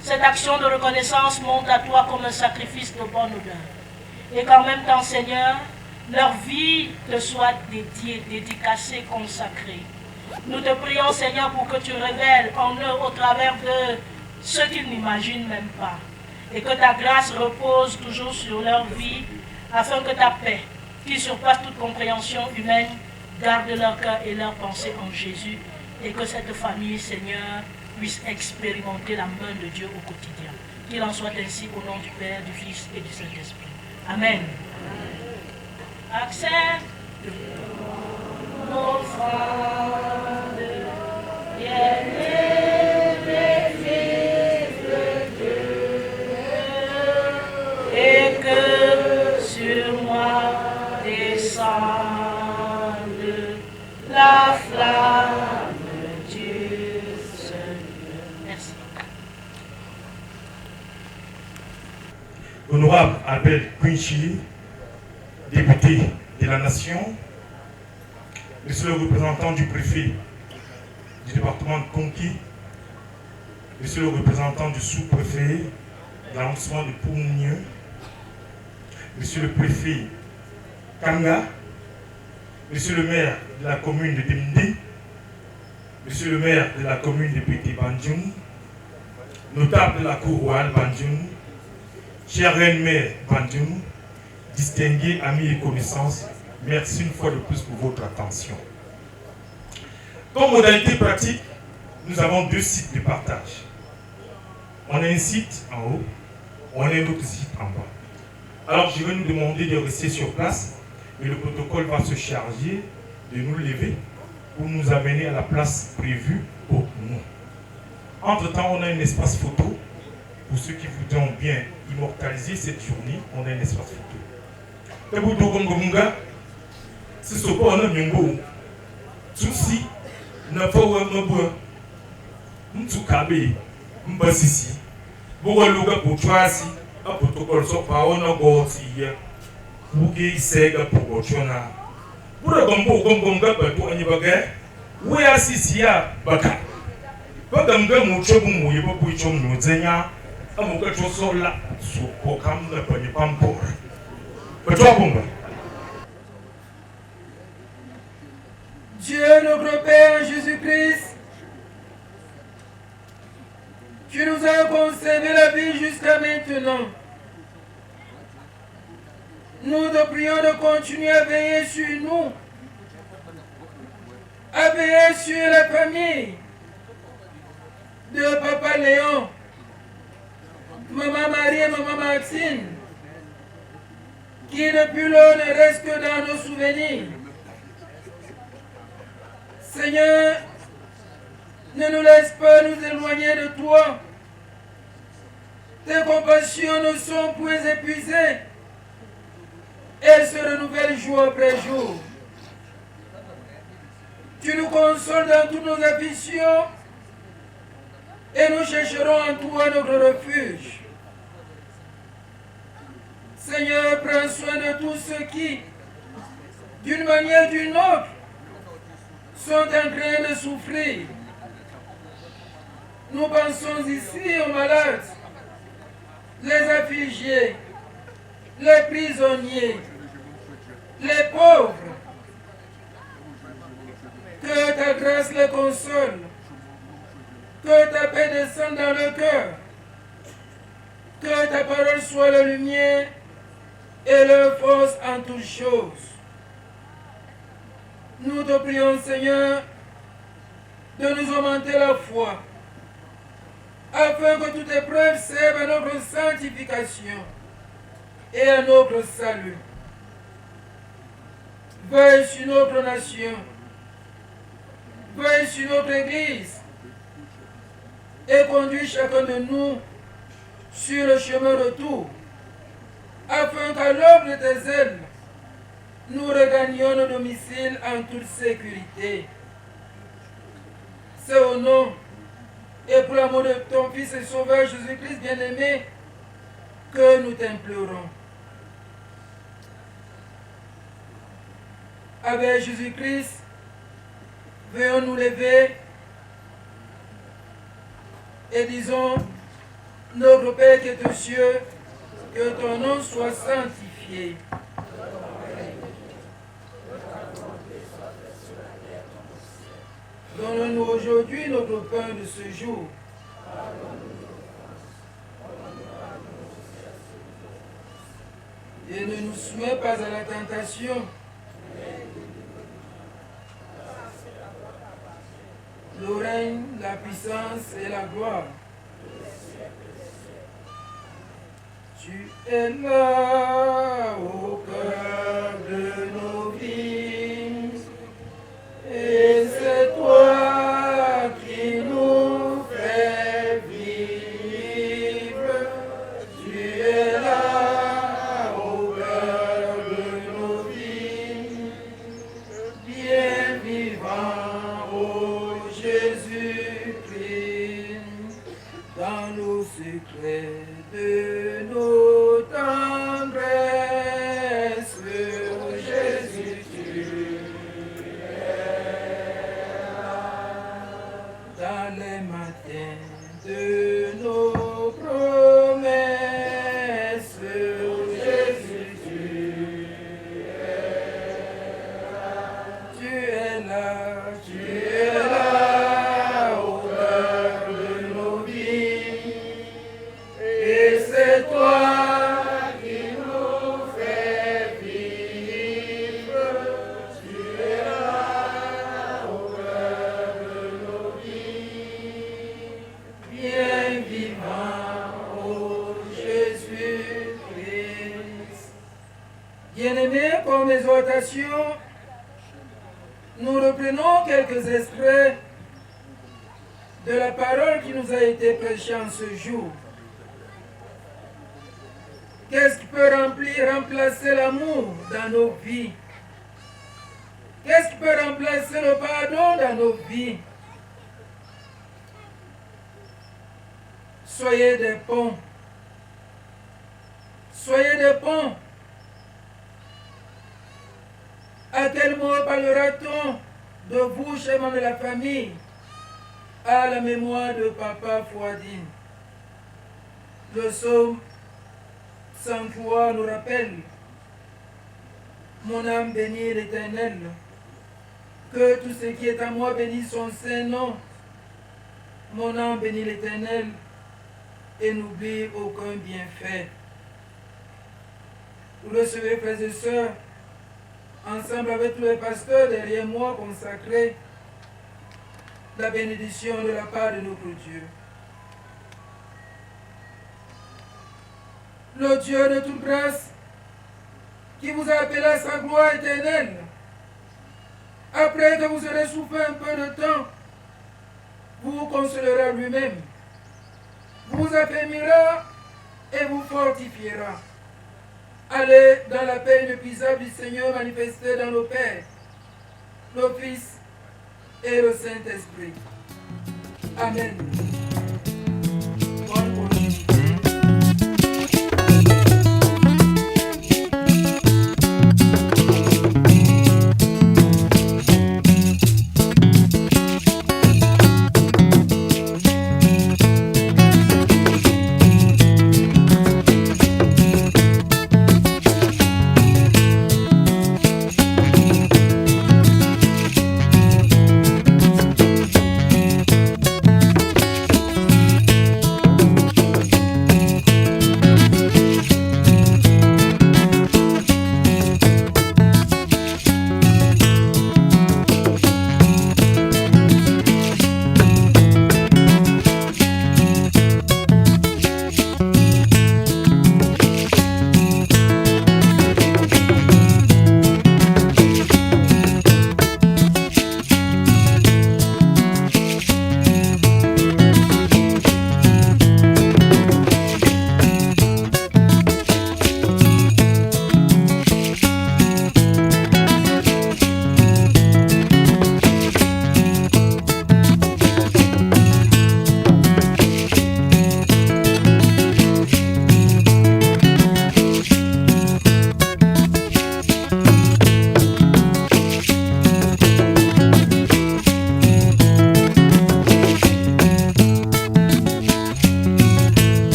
cette action de reconnaissance monte à toi comme un sacrifice de bonne odeur. Et qu'en même temps, Seigneur, leur vie te soit dédiée, dédicacée, consacrée. Nous te prions, Seigneur, pour que tu révèles en eux au travers de ce qu'ils n'imaginent même pas. Et que ta grâce repose toujours sur leur vie, afin que ta paix, qui surpasse toute compréhension humaine, garde leur cœur et leur pensée en Jésus. Et que cette famille, Seigneur, puisse expérimenter la main de Dieu au quotidien. Qu'il en soit ainsi au nom du Père, du Fils et du Saint-Esprit. Amen. Accepte nos offrandes, bien-aimés fils de Dieu, et que sur moi descende la flamme du Seigneur. Merci. Honorable Albert Quinchi, député de la Nation, Monsieur le représentant du préfet du département de Konki, Monsieur le représentant du sous-préfet de l'arrondissement de Poumieux, Monsieur le préfet Kanga, Monsieur le maire de la commune de Deminde, Monsieur le maire de la commune de Petit Banjoun, notable de la cour royale Banjoun, chère reine-mère Banjoun, distingués amis et connaissances, merci une fois de plus pour votre attention. Comme modalité pratique, nous avons deux sites de partage. On a un site en haut, on a un autre site en bas. Alors je vais nous demander de rester sur place et le protocole va se charger de nous lever pour nous amener à la place prévue pour nous. Entre-temps, on a un espace photo. Pour ceux qui voudront bien immortaliser cette journée, on a un espace photo. Et pour tout le monde, c'est ce qu'on a mis en haut. Souci, n'a pas eu un peu. M'toukabe, m'basisi. Beaucoup de gens pour toi si, un protocole soit pas on a goûté. Pour qu'ils s'aident pour autre chose. Pour le gombo, pour un bagage, où est assis à Baka? Quand on a un chou, on y va pour y chou, nous disons, on a quelque chose là, sur le programme de Pampo. Dieu notre Père Jésus-Christ, tu nous as conservé la vie jusqu'à maintenant. Nous te prions de continuer à veiller sur nous, à veiller sur la famille de Papa Léon, Maman Marie et Maman Maxine, qui depuis lors ne reste que dans nos souvenirs. Seigneur, ne nous laisse pas nous éloigner de toi. Tes compassions ne sont plus épuisées. Elles se renouvellent jour après jour. Tu nous consoles dans toutes nos afflictions et nous chercherons en toi notre refuge. Seigneur, prends soin de tous ceux qui, d'une manière ou d'une autre, sont en train de souffrir. Nous pensons ici aux malades, les affligés, les prisonniers, les pauvres. Que ta grâce les console, que ta paix descende dans le cœur, que ta parole soit la lumière et leur force en toutes choses. Nous te prions, Seigneur, de nous augmenter la foi, afin que toute épreuve serve à notre sanctification et à notre salut. veille sur notre nation, veille sur notre Église et conduis chacun de nous sur le chemin retour, afin qu'à l'aube de tes ailes, nous regagnions nos domiciles en toute sécurité. C'est au nom et pour l'amour de ton Fils et Sauveur Jésus-Christ bien-aimé que nous t'implorons. Avec Jésus-Christ, veuillons nous lever et disons: notre Père qui est aux cieux, que ton nom soit sanctifié. Donne-nous aujourd'hui notre pain de ce jour. Et ne nous soumets pas à la tentation. Le règne, la puissance et la gloire. Tu es là au cœur de nos vies, et c'est toi qui nous fais vivre. Tu es là au cœur de nos vies, bien vivant, ô Jésus-Christ, dans nos secrets de nos tendresses, Jésus, tu es là. Dans les matins de nos promesses, Jésus, tu es là. Tu es là, tu es là au cœur de nos vies. Et c'est toi qui nous fais vivre. Tu es là au cœur de nos vies, bien vivant, ô Jésus-Christ. Bien-aimés, comme exhortation, nous reprenons quelques extraits de la parole qui nous a été prêchée en ce jour. Qu'est-ce qui peut remplacer l'amour dans nos vies? Qu'est-ce qui peut remplacer le pardon dans nos vies? Soyez des ponts. Soyez des ponts. À quel mot parlera-t-on de vous, chers membres de la famille, à la mémoire de Papa Fouadine? Le psaume 103 nous rappelle: mon âme bénit l'Éternel, que tout ce qui est à moi bénisse son saint nom. Mon âme bénit l'Éternel et n'oublie aucun bienfait. Vous recevez, frères et sœurs, ensemble avec tous les pasteurs derrière moi consacrés, la bénédiction de la part de notre Dieu. Le Dieu de toute grâce, qui vous a appelé à sa gloire éternelle, après que vous aurez souffert un peu de temps, vous consolera lui-même, vous affermira et vous fortifiera. Allez dans la paix inépuisable du Seigneur manifestée dans nos pères, le Fils et le Saint-Esprit. Amen.